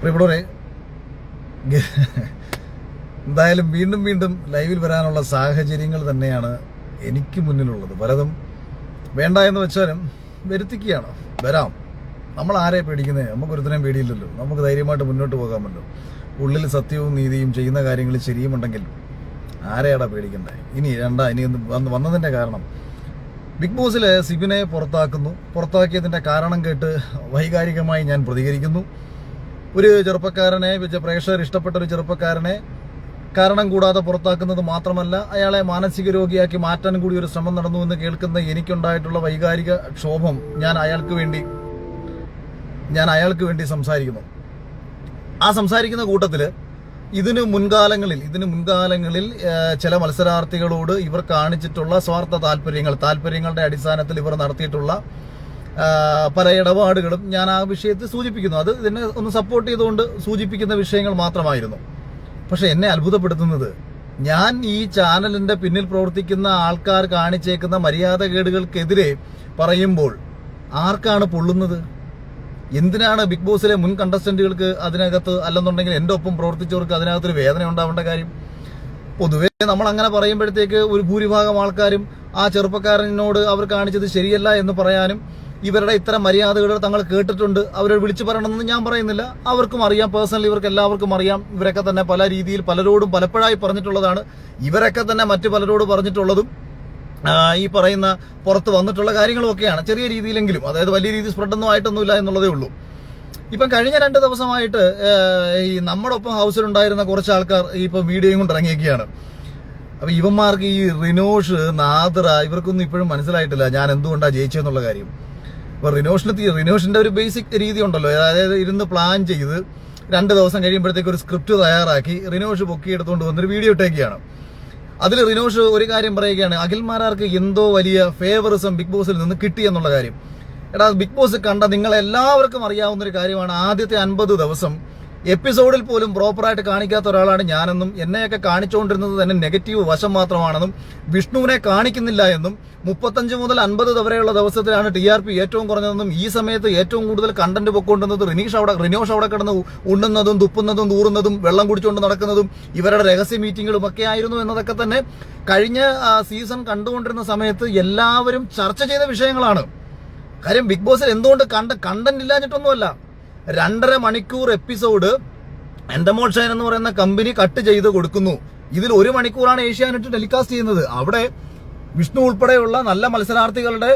പ്രിയപ്പെട്ടവരെ, എന്തായാലും വീണ്ടും വീണ്ടും ലൈവിൽ വരാനുള്ള സാഹചര്യങ്ങൾ തന്നെയാണ് എനിക്ക് മുന്നിലുള്ളത്. പലതും വേണ്ട എന്ന് വെച്ചാലും വരുത്തിക്കുകയാണ്. വരാം, നമ്മൾ ആരെ പേടിക്കുന്നത്? നമുക്ക് ഒരുത്തനെയും പേടിയില്ലല്ലോ. നമുക്ക് ധൈര്യമായിട്ട് മുന്നോട്ട് പോകാമല്ലോ. ഉള്ളിൽ സത്യവും നീതിയും ചെയ്യുന്ന കാര്യങ്ങൾ ശരിയുമുണ്ടെങ്കിൽ ആരെയാടാ പേടിക്കണ്ടേ? ഇനി വന്നതിൻ്റെ കാരണം, ബിഗ് ബോസിൽ സിബിനെ പുറത്താക്കിയതിൻ്റെ കാരണം കേട്ട് വൈകാരികമായി ഞാൻ പ്രതികരിക്കുന്നു. ഒരു ചെറുപ്പക്കാരനെ, പ്രേക്ഷകർ ഇഷ്ടപ്പെട്ട ഒരു ചെറുപ്പക്കാരനെ കാരണം കൂടാതെ പുറത്താക്കുന്നത് മാത്രമല്ല, അയാളെ മാനസിക രോഗിയാക്കി മാറ്റാൻ കൂടി ഒരു ശ്രമം നടന്നു എന്ന് കേൾക്കുന്ന എനിക്കുണ്ടായിട്ടുള്ള വൈകാരിക ക്ഷോഭം ഞാൻ അയാൾക്ക് വേണ്ടി സംസാരിക്കുന്നു. ആ സംസാരിക്കുന്ന കൂട്ടത്തിൽ ഇതിന് മുൻകാലങ്ങളിൽ ചില മത്സരാർത്ഥികളോട് ഇവർ കാണിച്ചിട്ടുള്ള സ്വാർത്ഥ താല്പര്യങ്ങളുടെ അടിസ്ഥാനത്തിൽ ഇവർ നടത്തിയിട്ടുള്ള പല ഇടപാടുകളും ഞാൻ ആ വിഷയത്തിൽ സൂചിപ്പിക്കുന്നു. അത് ഇതിനെ ഒന്ന് സപ്പോർട്ട് ചെയ്തുകൊണ്ട് സൂചിപ്പിക്കുന്ന വിഷയങ്ങൾ മാത്രമായിരുന്നു. പക്ഷെ എന്നെ അത്ഭുതപ്പെടുത്തുന്നത്, ഞാൻ ഈ ചാനലിന്റെ പിന്നിൽ പ്രവർത്തിക്കുന്ന ആൾക്കാർ കാണിച്ചേക്കുന്ന മര്യാദകേടുകൾക്കെതിരെ പറയുമ്പോൾ ആർക്കാണ് പൊള്ളുന്നത്? എന്തിനാണ് ബിഗ് ബോസിലെ മുൻ കണ്ടസ്റ്റന്റുകൾക്ക് അതിനകത്ത്, അല്ലെന്നുണ്ടെങ്കിൽ എൻ്റെ ഒപ്പം പ്രവർത്തിച്ചവർക്ക് അതിനകത്തൊരു വേദന ഉണ്ടാവേണ്ട കാര്യം? പൊതുവെ നമ്മൾ അങ്ങനെ പറയുമ്പോഴത്തേക്ക് ഒരു ഭൂരിഭാഗം ആൾക്കാരും ആ ചെറുപ്പക്കാരനോട് അവർ കാണിച്ചത് ശരിയല്ല എന്ന് പറയാനും, ഇവരുടെ ഇത്തരം മര്യാദകൾ തങ്ങൾ കേട്ടിട്ടുണ്ട്, അവരെ വിളിച്ചു പറയണമെന്ന് ഞാൻ പറയുന്നില്ല. അവർക്കും അറിയാം, പേഴ്സണലി ഇവർക്ക് എല്ലാവർക്കും അറിയാം. ഇവരൊക്കെ തന്നെ പല രീതിയിൽ പലരോടും പലപ്പോഴായി പറഞ്ഞിട്ടുള്ളതാണ്. ഇവരൊക്കെ തന്നെ മറ്റു പലരോട് പറഞ്ഞിട്ടുള്ളതും ഈ പറയുന്ന പുറത്ത് വന്നിട്ടുള്ള കാര്യങ്ങളുമൊക്കെയാണ്. ചെറിയ രീതിയിലെങ്കിലും, അതായത് വലിയ രീതിയിൽ സ്പ്രെഡൊന്നും ആയിട്ടൊന്നുമില്ല എന്നുള്ളതേ ഉള്ളൂ. ഇപ്പം കഴിഞ്ഞ 2 ദിവസമായിട്ട് ഈ നമ്മുടെ ഒപ്പം ഹൗസിലുണ്ടായിരുന്ന കുറച്ച് ആൾക്കാർ ഇപ്പം വീഡിയോയും കൊണ്ട് ഇറങ്ങിയൊക്കെയാണ്. അപ്പൊ ഇവന്മാർക്ക് ഈ റിനോഷ്, നാദ്ര, ഇവർക്കൊന്നും ഇപ്പോഴും മനസ്സിലായിട്ടില്ല ഞാൻ എന്തുകൊണ്ടാണ് ജയിച്ചതെന്നുള്ള കാര്യം. അപ്പൊ റിനോഷിന്റെ ഒരു ബേസിക് രീതി ഉണ്ടല്ലോ, അതായത് ഇരുന്ന് പ്ലാൻ ചെയ്ത് 2 ദിവസം കഴിയുമ്പോഴത്തേക്ക് ഒരു സ്ക്രിപ്റ്റ് തയ്യാറാക്കി റിനോഷ് പൊക്കിയെടുത്തുകൊണ്ട് വന്നൊരു വീഡിയോ ഇട്ടേക്കാണ്. അതിൽ റിനോഷ് ഒരു കാര്യം പറയുകയാണ്, അഖിൽമാരാർക്ക് എന്തോ വലിയ ഫേവറിസം ബിഗ് ബോസിൽ നിന്ന് കിട്ടി എന്നുള്ള കാര്യം. എടാ, ബിഗ് ബോസ് കണ്ട നിങ്ങളെല്ലാവർക്കും അറിയാവുന്ന ഒരു കാര്യമാണ്, ആദ്യത്തെ 50 ദിവസം എപ്പിസോഡിൽ പോലും പ്രോപ്പറായിട്ട് കാണിക്കാത്ത ഒരാളാണ് ഞാനെന്നും, എന്നെയൊക്കെ കാണിച്ചുകൊണ്ടിരുന്നത് തന്നെ നെഗറ്റീവ് വശം മാത്രമാണെന്നും, വിഷ്ണുവിനെ കാണിക്കുന്നില്ല എന്നും, 35 മുതൽ 50 വരെയുള്ള ദിവസത്തിലാണ് TRP ഏറ്റവും കുറഞ്ഞതെന്നും, ഈ സമയത്ത് ഏറ്റവും കൂടുതൽ കണ്ടന്റ് പൊക്കൊണ്ടുവന്നത് റിനോഷ് അവിടെ കിടന്ന് ഉണ്ണുന്നതും തുപ്പുന്നതും തൂറുന്നതും വെള്ളം കുടിച്ചുകൊണ്ട് നടക്കുന്നതും ഇവരുടെ രഹസ്യ മീറ്റിങ്ങുകളും ഒക്കെ ആയിരുന്നു എന്നതൊക്കെ തന്നെ കഴിഞ്ഞ സീസൺ കണ്ടുകൊണ്ടിരുന്ന സമയത്ത് എല്ലാവരും ചർച്ച ചെയ്ത വിഷയങ്ങളാണ്. കാര്യം ബിഗ് ബോസിൽ എന്തുകൊണ്ട് കണ്ടന്റ് ഇല്ലാഞ്ഞിട്ടൊന്നുമല്ല. 2.5 മണിക്കൂർ എപ്പിസോഡ് എൻഡമോൾ ഷൈൻ എന്ന് പറയുന്ന കമ്പനി കട്ട് ചെയ്ത് കൊടുക്കുന്നു. ഇതിൽ 1 മണിക്കൂറാണ് ഏഷ്യാനെറ്റ് ടെലികാസ്റ്റ് ചെയ്യുന്നത്. അവിടെ വിഷ്ണു ഉൾപ്പെടെയുള്ള നല്ല മത്സരാർത്ഥികളുടെ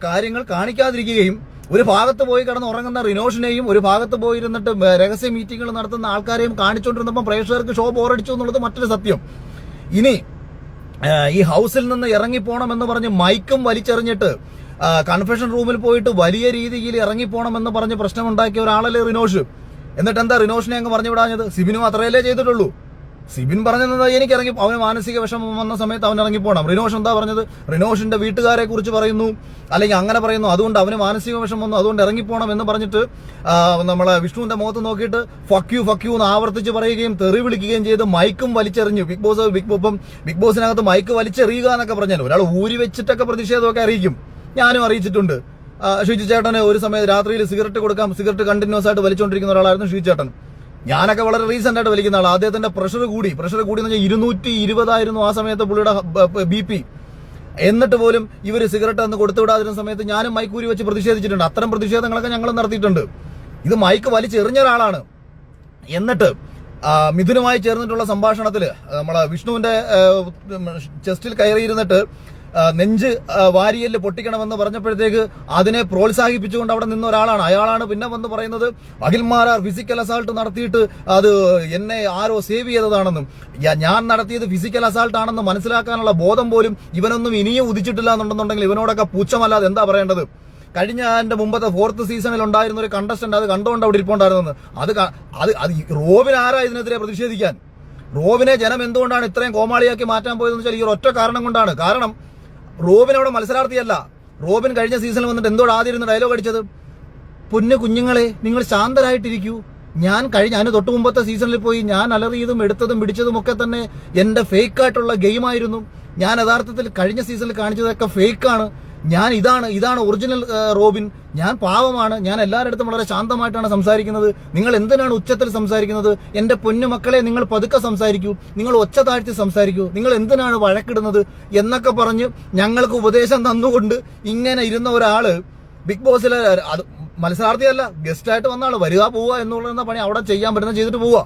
കാര്യങ്ങൾ കാണിക്കാതിരിക്കുകയും, ഒരു ഭാഗത്ത് പോയി കിടന്ന് ഉറങ്ങുന്ന റിനോഷിനെയും ഒരു ഭാഗത്ത് പോയിരുന്നിട്ട് രഹസ്യ മീറ്റിങ്ങുകൾ നടത്തുന്ന ആൾക്കാരെയും കാണിച്ചുകൊണ്ടിരുന്നപ്പോൾ പ്രേക്ഷകർക്ക് ഷോ ബോറടിച്ചു എന്നുള്ളത് മറ്റൊരു സത്യം. ഇനി ഈ ഹൗസിൽ നിന്ന് ഇറങ്ങിപ്പോണമെന്ന് പറഞ്ഞ് മൈക്കും വലിച്ചെറിഞ്ഞിട്ട് കൺഫെഷൻ റൂമിൽ പോയിട്ട് വലിയ രീതിയിൽ ഇറങ്ങിപ്പോണമെന്ന് പറഞ്ഞ് പ്രശ്നമുണ്ടാക്കിയ ഒരാളല്ലേ റിനോഷ്. എന്നിട്ട് എന്താ റിനോഷിനെ അങ്ങ് പറഞ്ഞു വിടാഞ്ഞത്? സിബിനും അത്രയല്ലേ ചെയ്തിട്ടുള്ളൂ. സിബിൻ പറഞ്ഞത് എനിക്ക് അവന് മാനസിക വിഷമം വന്ന സമയത്ത് അവൻ ഇറങ്ങിപ്പോണം. റിനോഷ് എന്താ പറഞ്ഞത്? റിനോഷിന്റെ വീട്ടുകാരെ കുറിച്ച് പറയുന്നു, അല്ലെങ്കിൽ അങ്ങനെ പറയുന്നു, അതുകൊണ്ട് അവന് മാനസിക വിഷമം വന്നു, അതുകൊണ്ട് ഇറങ്ങിപ്പോണം എന്ന് പറഞ്ഞിട്ട് നമ്മളെ വിഷ്ണുവിന്റെ മുഖത്ത് നോക്കിയിട്ട് ഫക്ക് യു എന്ന് ആവർത്തിച്ച് പറയുകയും തെറി വിളിക്കുകയും ചെയ്ത് മൈക്കും വലിച്ചെറിഞ്ഞു. ബിഗ് ബോസിനകത്ത് മൈക്ക് വലിച്ചെറിയുക എന്നൊക്കെ പറഞ്ഞാൽ ഒരാൾ ഊരി വെച്ചിട്ടൊക്കെ പ്രതിഷേധമൊക്കെ അറിയിക്കും. ഞാനും അറിയിച്ചിട്ടുണ്ട്. ഷിജു ചേട്ടന് ഒരു സമയത്ത് രാത്രിയിൽ സിഗരറ്റ് കണ്ടിന്യൂസ് ആയിട്ട് വലിച്ചുകൊണ്ടിരിക്കുന്ന ഒരാളായിരുന്നു ഷിജു ചേട്ടൻ. ഞാനൊക്കെ വളരെ റീസെന്റ് ആയിട്ട് വലിക്കുന്ന ആൾ. അദ്ദേഹത്തിന്റെ പ്രഷർ കൂടി എന്ന് പറഞ്ഞാൽ 220 ആയിരുന്നു ആ സമയത്ത് പുള്ളിയുടെ BP. എന്നിട്ട് പോലും ഇവർ സിഗരറ്റ് അന്ന് കൊടുത്തുവിടാതിരുന്ന സമയത്ത് ഞാനും മൈക്കൂരി വെച്ച് പ്രതിഷേധിച്ചിട്ടുണ്ട്. അത്തരം പ്രതിഷേധങ്ങളൊക്കെ ഞങ്ങൾ നടത്തിയിട്ടുണ്ട്. ഇത് മൈക്ക് വലിച്ചെറിഞ്ഞ ഒരാളാണ്. എന്നിട്ട് മിഥുനുമായി ചേർന്നിട്ടുള്ള സംഭാഷണത്തിൽ നമ്മളെ വിഷ്ണുവിന്റെ ചെസ്റ്റിൽ കയറിയിരുന്നിട്ട് നെഞ്ച് വാരിയല് പൊട്ടിക്കണമെന്ന് പറഞ്ഞപ്പോഴത്തേക്ക് അതിനെ പ്രോത്സാഹിപ്പിച്ചുകൊണ്ട് അവിടെ നിന്ന ഒരാളാണ്. അയാളാണ് പിന്നെ വന്ന് പറയുന്നത് അഖിൽമാരാർ ഫിസിക്കൽ അസാൾട്ട് നടത്തിയിട്ട് അത് എന്നെ ആരോ സേവ് ചെയ്തതാണെന്നും, ഞാൻ നടത്തിയത് ഫിസിക്കൽ അസാൾട്ട് ആണെന്ന് മനസ്സിലാക്കാനുള്ള ബോധം പോലും ഇവനൊന്നും ഇനിയും ഉദിച്ചിട്ടില്ല എന്നുണ്ടെന്നുണ്ടെങ്കിൽ ഇവനോടൊക്കെ പുച്ഛമല്ലാതെ എന്താ പറയേണ്ടത്? കഴിഞ്ഞ എൻ്റെ മുമ്പത്തെ 4th സീസണിൽ ഉണ്ടായിരുന്ന ഒരു കണ്ടസ്റ്റന്റ് അത് കണ്ടുകൊണ്ട് അവിടെ ഇരിപ്പുണ്ടായിരുന്നത്. അത് റോബിൻ ആരാ ഇതിനെതിരെ പ്രതിഷേധിക്കാൻ? റോബിനെ ജനം എന്തുകൊണ്ടാണ് ഇത്രയും കോമാളിയാക്കി മാറ്റാൻ പോയതെന്ന് വെച്ചാൽ ഈ ഒറ്റ കാരണം കൊണ്ടാണ്. കാരണം റോബിൻ അവിടെ മത്സരാർത്ഥിയല്ല. റോബിൻ കഴിഞ്ഞ സീസണിൽ വന്നിട്ട് എന്തോട് ആദ്യം ഇരുന്ന് ഡയലോഗ് അടിച്ചത്? പൊന്നു കുഞ്ഞുങ്ങളെ, നിങ്ങൾ ശാന്തരായിട്ടിരിക്കൂ, ഞാൻ അതിന് തൊട്ട് മുമ്പത്തെ സീസണിൽ പോയി ഞാൻ അലറിയതും എടുത്തതും പിടിച്ചതും ഒക്കെ തന്നെ എന്റെ ഫേക്കായിട്ടുള്ള ഗെയിമായിരുന്നു. ഞാൻ യഥാർത്ഥത്തിൽ കഴിഞ്ഞ സീസണിൽ കാണിച്ചതൊക്കെ ഫേക്കാണ്. ഇതാണ് ഒറിജിനൽ റോബിൻ, ഞാൻ പാവമാണ്, ഞാൻ എല്ലാവരുടെ അടുത്തും വളരെ ശാന്തമായിട്ടാണ് സംസാരിക്കുന്നത്, നിങ്ങൾ എന്തിനാണ് ഉച്ചത്തിൽ സംസാരിക്കുന്നത്, എന്റെ പൊന്നു മക്കളെ നിങ്ങൾ പതുക്കെ സംസാരിക്കൂ, നിങ്ങൾ ഒച്ച താഴ്ത്തി സംസാരിക്കൂ, നിങ്ങൾ എന്തിനാണ് വഴക്കിടുന്നത് എന്നൊക്കെ പറഞ്ഞ് ഞങ്ങൾക്ക് ഉപദേശം തന്നുകൊണ്ട് ഇങ്ങനെ ഇരുന്ന ഒരാള് ബിഗ് ബോസിലെ മത്സരാർത്ഥിയല്ല, ഗസ്റ്റായിട്ട് വന്ന ആള്, വരിക പോവുക എന്നുള്ള പണി അവിടെ ചെയ്യാൻ പറ്റുന്ന ചെയ്തിട്ട് പോവുക.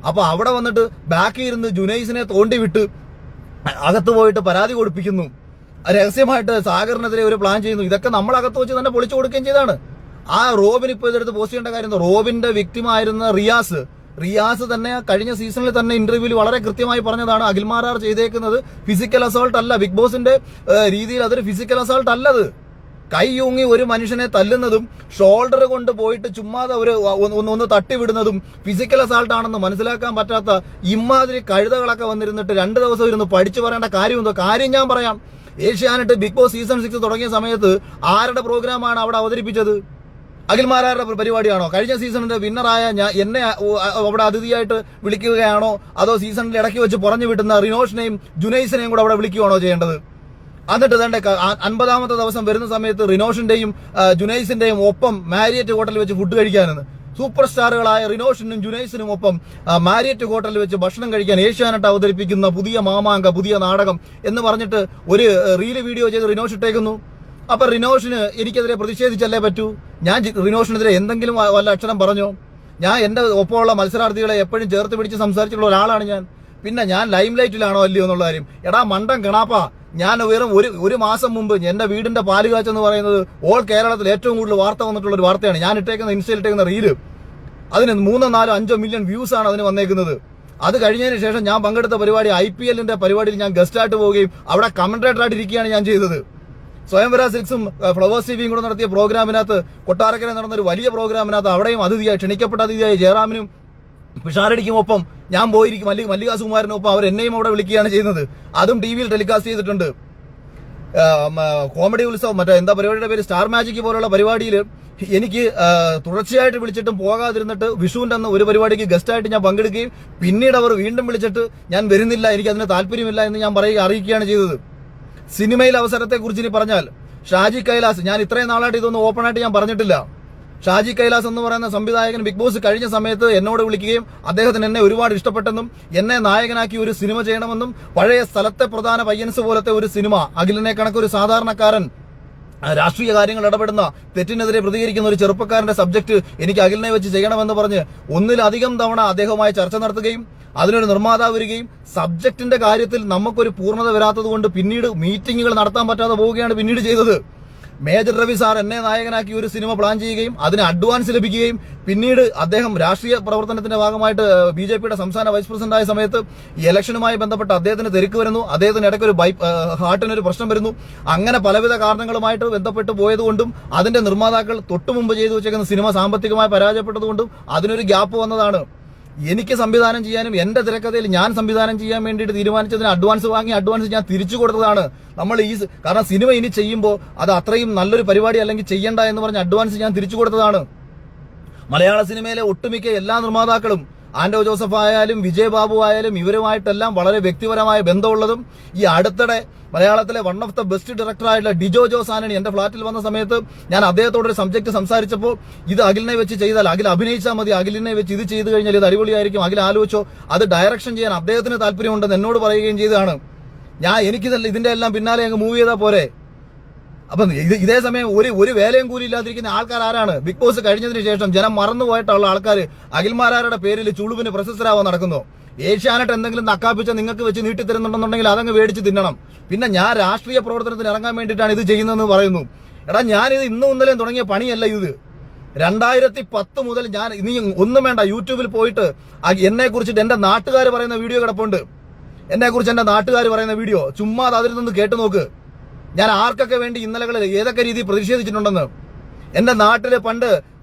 അപ്പൊ അവിടെ വന്നിട്ട് ബാക്കിൽ ഇരുന്ന് ജുനൈസിനെ തോണ്ടി വിട്ട് അകത്ത് പോയിട്ട് പരാതി കൊടുപ്പിക്കുന്നു, രഹസ്യമായിട്ട് സാഗറിനെതിരെ ഒരു പ്ലാൻ ചെയ്യുന്നു. ഇതൊക്കെ നമ്മളകത്ത് വെച്ച് തന്നെ പൊളിച്ചു കൊടുക്കുകയും ചെയ്താണ്. ആ റോബിൻ ഇപ്പോൾ ഇതെടുത്ത് പോസ്റ്റ് ചെയ്യേണ്ട കാര്യം, റോബിന്റെ വിക്ടിമായിരുന്ന റിയാസ് തന്നെ കഴിഞ്ഞ സീസണിൽ തന്നെ ഇന്റർവ്യൂവിൽ വളരെ കൃത്യമായി പറഞ്ഞതാണ്, അഖിൽമാരാർ ചെയ്തേക്കുന്നത് ഫിസിക്കൽ അസോൾട്ട് അല്ല, ബിഗ് ബോസിന്റെ രീതിയിൽ അതൊരു ഫിസിക്കൽ അസോൾട്ട് അല്ലത്. കൈയൂങ്ങി ഒരു മനുഷ്യനെ തല്ലുന്നതും ഷോൾഡർ കൊണ്ട് പോയിട്ട് ചുമ്മാതെ ഒന്ന് തട്ടിവിടുന്നതും ഫിസിക്കൽ അസാൾട്ട് ആണെന്ന് മനസ്സിലാക്കാൻ പറ്റാത്ത ഇമാതിരി കഴുതകളൊക്കെ വന്നിരുന്നിട്ട് 2 ദിവസം ഇരുന്ന് പഠിച്ചു പറയേണ്ട കാര്യം എന്തോ? കാര്യം ഞാൻ പറയാം. ഏഷ്യാനെറ്റ് ബിഗ് ബോസ് സീസൺ 6 തുടങ്ങിയ സമയത്ത് ആരുടെ പ്രോഗ്രാമാണ് അവിടെ അവതരിപ്പിച്ചത്? അഖിൽമാരാരുടെ പരിപാടിയാണോ? കഴിഞ്ഞ സീസണിന്റെ വിന്നറായ എന്നെ അവിടെ അതിഥിയായിട്ട് വിളിക്കുകയാണോ, അതോ സീസണിൽ ഇടയ്ക്ക് വെച്ച് പറഞ്ഞു വിട്ടുന്ന റിനോഷിനെയും ജുനൈസിനെയും കൂടെ അവിടെ വിളിക്കുകയാണോ ചെയ്യേണ്ടത്? എന്നിട്ട് തന്നെ 50ാമത്തെ ദിവസം വരുന്ന സമയത്ത് റിനോഷിന്റെയും ജുനൈസിന്റെയും ഒപ്പം മാരിയറ്റ് ഹോട്ടലിൽ വെച്ച് ഫുഡ് കഴിക്കാനെന്ന്, സൂപ്പർ സ്റ്റാറുകളായ റിനോഷിനും ജുനൈസിനും ഒപ്പം മാരിയറ്റ് ഹോട്ടലിൽ വെച്ച് ഭക്ഷണം കഴിക്കാൻ ഏഷ്യാനെറ്റ് അവതരിപ്പിക്കുന്ന പുതിയ മാമാങ്ക, പുതിയ നാടകം എന്ന് പറഞ്ഞിട്ട് ഒരു റീല് വീഡിയോ ചെയ്ത് റിനോഷ് ഇട്ടേക്കുന്നു. അപ്പൊ റിനോഷിന് എനിക്കെതിരെ പ്രതിഷേധിച്ചല്ലേ പറ്റൂ? ഞാൻ റിനോഷിനെതിരെ എന്തെങ്കിലും വല്ല അക്ഷരം പറഞ്ഞോ? ഞാൻ എന്റെ ഒപ്പമുള്ള മത്സരാർത്ഥികളെ എപ്പോഴും ചേർത്ത് പിടിച്ച് സംസാരിച്ചിട്ടുള്ള ഒരാളാണ് ഞാൻ. പിന്നെ ഞാൻ ലൈം ലൈറ്റിലാണോ അല്ലയോ എന്നുള്ള കാര്യം, എടാ മണ്ടൻ കിണാപ്പ, ഞാൻ വെറും ഒരു മാസം മുമ്പ് എന്റെ വീടിന്റെ പാലുകാച്ച് എന്ന് പറയുന്നത് ഓൾ കേരളത്തിൽ ഏറ്റവും കൂടുതൽ വാർത്ത വന്നിട്ടുള്ള ഒരു വാർത്തയാണ്. ഞാൻ ഇൻസ്റ്റയിൽ ഇട്ടേക്കുന്ന റീല്, അതിന് 3, 4, 5 മില്യൺ വ്യൂസ് ആണ് അതിന് വന്നേക്കുന്നത്. അത് കഴിഞ്ഞതിന് ശേഷം ഞാൻ പങ്കെടുത്ത പരിപാടി IPLന്റെ പരിപാടിയിൽ ഞാൻ ഗസ്റ്റായിട്ട് പോവുകയും അവിടെ കമന്റേറ്ററായിട്ട് ഇരിക്കുകയാണ് ഞാൻ ചെയ്തത്. സ്വയംവര 6ഉം ഫ്ലവേഴ്സ് ടിവിയും കൂടെ നടത്തിയ പ്രോഗ്രാമിനകത്ത്, കൊട്ടാരക്കര നടന്ന ഒരു വലിയ പ്രോഗ്രാമിനകത്ത് അവിടെയും ക്ഷണിക്കപ്പെട്ട അതിഥിയായി ജയറാമിനും പിഷാരടിക്കും ഒപ്പം ഞാൻ പോയിരിക്കും, മല്ലികാ സുകുമാരനൊപ്പം അവർ എന്നെയും അവിടെ വിളിക്കുകയാണ് ചെയ്യുന്നത്. അതും ടിവിയിൽ ടെലികാസ്റ്റ് ചെയ്തിട്ടുണ്ട്. കോമഡി ഉത്സവം, എന്താ പരിപാടിയുടെ പേര്, സ്റ്റാർ മാജിക് പോലുള്ള പരിപാടിയിൽ എനിക്ക് തുടർച്ചയായിട്ട് വിളിച്ചിട്ടും പോകാതിരുന്നിട്ട് വിഷുവിന്റെ അന്ന് ഒരു പരിപാടിക്ക് ഗസ്റ്റായിട്ട് ഞാൻ പങ്കെടുക്കുകയും പിന്നീട് അവർ വീണ്ടും വിളിച്ചിട്ട് ഞാൻ വരുന്നില്ല, എനിക്ക് അതിന് താല്പര്യമില്ല എന്ന് ഞാൻ അറിയിക്കുകയാണ് ചെയ്തത്. സിനിമയിൽ അവസരത്തെ കുറിച്ച് ഇനി പറഞ്ഞാൽ, ഷാജി കൈലാസ്, ഞാൻ ഇത്രയും നാളായിട്ട് ഇതൊന്നും ഓപ്പൺ ആയിട്ട് ഞാൻ പറഞ്ഞിട്ടില്ല. ഷാജി കൈലാസ് എന്ന് പറയുന്ന സംവിധായകൻ ബിഗ് ബോസ് കഴിഞ്ഞ സമയത്ത് എന്നോട് വിളിക്കുകയും അദ്ദേഹത്തിന് എന്നെ ഒരുപാട് ഇഷ്ടപ്പെട്ടെന്നും എന്നെ നായകനാക്കി ഒരു സിനിമ ചെയ്യണമെന്നും, പഴയ സ്ഥലത്തെ പ്രധാന പയ്യൻസ് പോലത്തെ ഒരു സിനിമ, അഖിലിനെ കണക്കൊരു സാധാരണക്കാരൻ രാഷ്ട്രീയ കാര്യങ്ങൾ ഇടപെടുന്ന, തെറ്റിനെതിരെ പ്രതികരിക്കുന്ന ഒരു ചെറുപ്പക്കാരന്റെ സബ്ജക്ട് എനിക്ക് അഖിലിനെ വെച്ച് ചെയ്യണമെന്ന് പറഞ്ഞ് ഒന്നിലധികം തവണ അദ്ദേഹവുമായി ചർച്ച നടത്തുകയും അതിനൊരു നിർമ്മാതാവ് വരികയും സബ്ജക്റ്റിന്റെ കാര്യത്തിൽ നമുക്കൊരു പൂർണ്ണത വരാത്തത് കൊണ്ട് പിന്നീട് മീറ്റിംഗുകൾ നടത്താൻ പറ്റാതെ പോവുകയാണ് പിന്നീട് ചെയ്തത്. മേജർ രവി സാർ എന്നെ നായകനാക്കി ഒരു സിനിമ പ്ലാൻ ചെയ്യുകയും അതിന് അഡ്വാൻസ് ലഭിക്കുകയും പിന്നീട് അദ്ദേഹം രാഷ്ട്രീയ പ്രവർത്തനത്തിന്റെ ഭാഗമായിട്ട് BJPയുടെ സംസ്ഥാന വൈസ് പ്രസിഡന്റ് ആയ സമയത്ത് ഈ ഇലക്ഷനുമായി ബന്ധപ്പെട്ട് അദ്ദേഹത്തിന് തിരക്ക് വരുന്നു, അദ്ദേഹത്തിന് ഇടയ്ക്കൊരു ഹാർട്ടിനൊരു പ്രശ്നം വരുന്നു. അങ്ങനെ പലവിധ കാരണങ്ങളുമായിട്ട് ബന്ധപ്പെട്ട് പോയതുകൊണ്ടും അതിന്റെ നിർമ്മാതാക്കൾ തൊട്ടുമുമ്പ് ചെയ്തു വെച്ചേക്കുന്ന സിനിമ സാമ്പത്തികമായി പരാജയപ്പെട്ടതുകൊണ്ടും അതിനൊരു ഗ്യാപ്പ് വന്നതാണ്. എനിക്ക് സംവിധാനം ചെയ്യാനും എന്റെ തിരക്കഥയിൽ ഞാൻ സംവിധാനം ചെയ്യാൻ വേണ്ടിയിട്ട് തീരുമാനിച്ചതിന് അഡ്വാൻസ് വാങ്ങി അഡ്വാൻസ് ഞാൻ തിരിച്ചു കൊടുത്തതാണ്. നമ്മൾ കാരണം സിനിമ ഇനി ചെയ്യുമ്പോൾ അത് അത്രയും നല്ലൊരു പരിപാടി അല്ലെങ്കിൽ ചെയ്യണ്ട എന്ന് പറഞ്ഞ് അഡ്വാൻസ് ഞാൻ തിരിച്ചു കൊടുത്തതാണ്. മലയാള സിനിമയിലെ ഒട്ടുമിക്ക എല്ലാ നിർമ്മാതാക്കളും, ആന്റോ ജോസഫ് ആയാലും വിജയബാബു ആയാലും ഇവരുമായിട്ടെല്ലാം വളരെ വ്യക്തിപരമായ ബന്ധമുള്ളതും, ഈ അടുത്തിടെ മലയാളത്തിലെ വൺ ഓഫ് ദ ബെസ്റ്റ് ഡയറക്ടറായിട്ടുള്ള ഡിജോ ജോസ് ആന്റണി എന്റെ ഫ്ളാറ്റിൽ വന്ന സമയത്ത് ഞാൻ അദ്ദേഹത്തോടൊരു സബ്ജക്ട് സംസാരിച്ചപ്പോൾ, ഇത് അഖിലിനെ വെച്ച് ചെയ്താൽ, അഖിൽ അഭിനയിച്ചാൽ മതി, അഖിലിനെ വെച്ച് ഇത് ചെയ്തു കഴിഞ്ഞാൽ ഇത് അടിപൊളിയായിരിക്കും, അഖിൽ ആലോചിച്ചോ, അത് ഡയറക്ഷൻ ചെയ്യാൻ അദ്ദേഹത്തിന് താല്പര്യമുണ്ടെന്ന് എന്നോട് പറയുകയും ചെയ്തതാണ്. എനിക്കിതല്ല, ഇതിന്റെ എല്ലാം പിന്നാലെ അങ്ങ് മൂവ് ചെയ്താൽ പോരെ. അപ്പം ഇതേ സമയം ഒരു വേലയും കൂലി ഇല്ലാതിരിക്കുന്ന ആൾക്കാർ ആരാണ്? ബിഗ് ബോസ് കഴിഞ്ഞതിന് ശേഷം ജനം മറന്നുപോയിട്ടുള്ള ആൾക്കാർ അഖിൽമാരാരുടെ പേരിൽ ചുളുവിന് പ്രശസ്തരാവാൻ നടക്കുന്നു. ഏഷ്യാനെറ്റ് എന്തെങ്കിലും നക്കാപ്പിച്ച നിങ്ങൾക്ക് വെച്ച് നീട്ടിത്തരുന്നുണ്ടെന്നുണ്ടെങ്കിൽ അതങ്ങ് മേടിച്ച് തിന്നണം. പിന്നെ ഞാൻ രാഷ്ട്രീയ പ്രവർത്തനത്തിന് ഇറങ്ങാൻ വേണ്ടിയിട്ടാണ് ഇത് ചെയ്യുന്നതെന്ന് പറയുന്നു. എടാ, ഞാനിത് ഇന്നും ഇന്നലെയും തുടങ്ങിയ പണിയല്ല ഇത്. 2010 മുതൽ ഞാൻ ഇനി ഒന്നും വേണ്ട, യൂട്യൂബിൽ പോയിട്ട് എന്നെ കുറിച്ചിട്ട് എന്റെ നാട്ടുകാർ പറയുന്ന വീഡിയോ കിടപ്പുണ്ട്. എന്നെ കുറിച്ച് എന്റെ നാട്ടുകാർ പറയുന്ന വീഡിയോ ചുമ്മാ അതിൽ നിന്ന് കേട്ടു നോക്ക്. ഞാൻ ആർക്കൊക്കെ വേണ്ടി ഇന്നലകളിൽ ഏതൊക്കെ രീതിയിൽ പ്രതിഷേധിച്ചിട്ടുണ്ടെന്ന്. എന്റെ നാട്ടില് പണ്ട്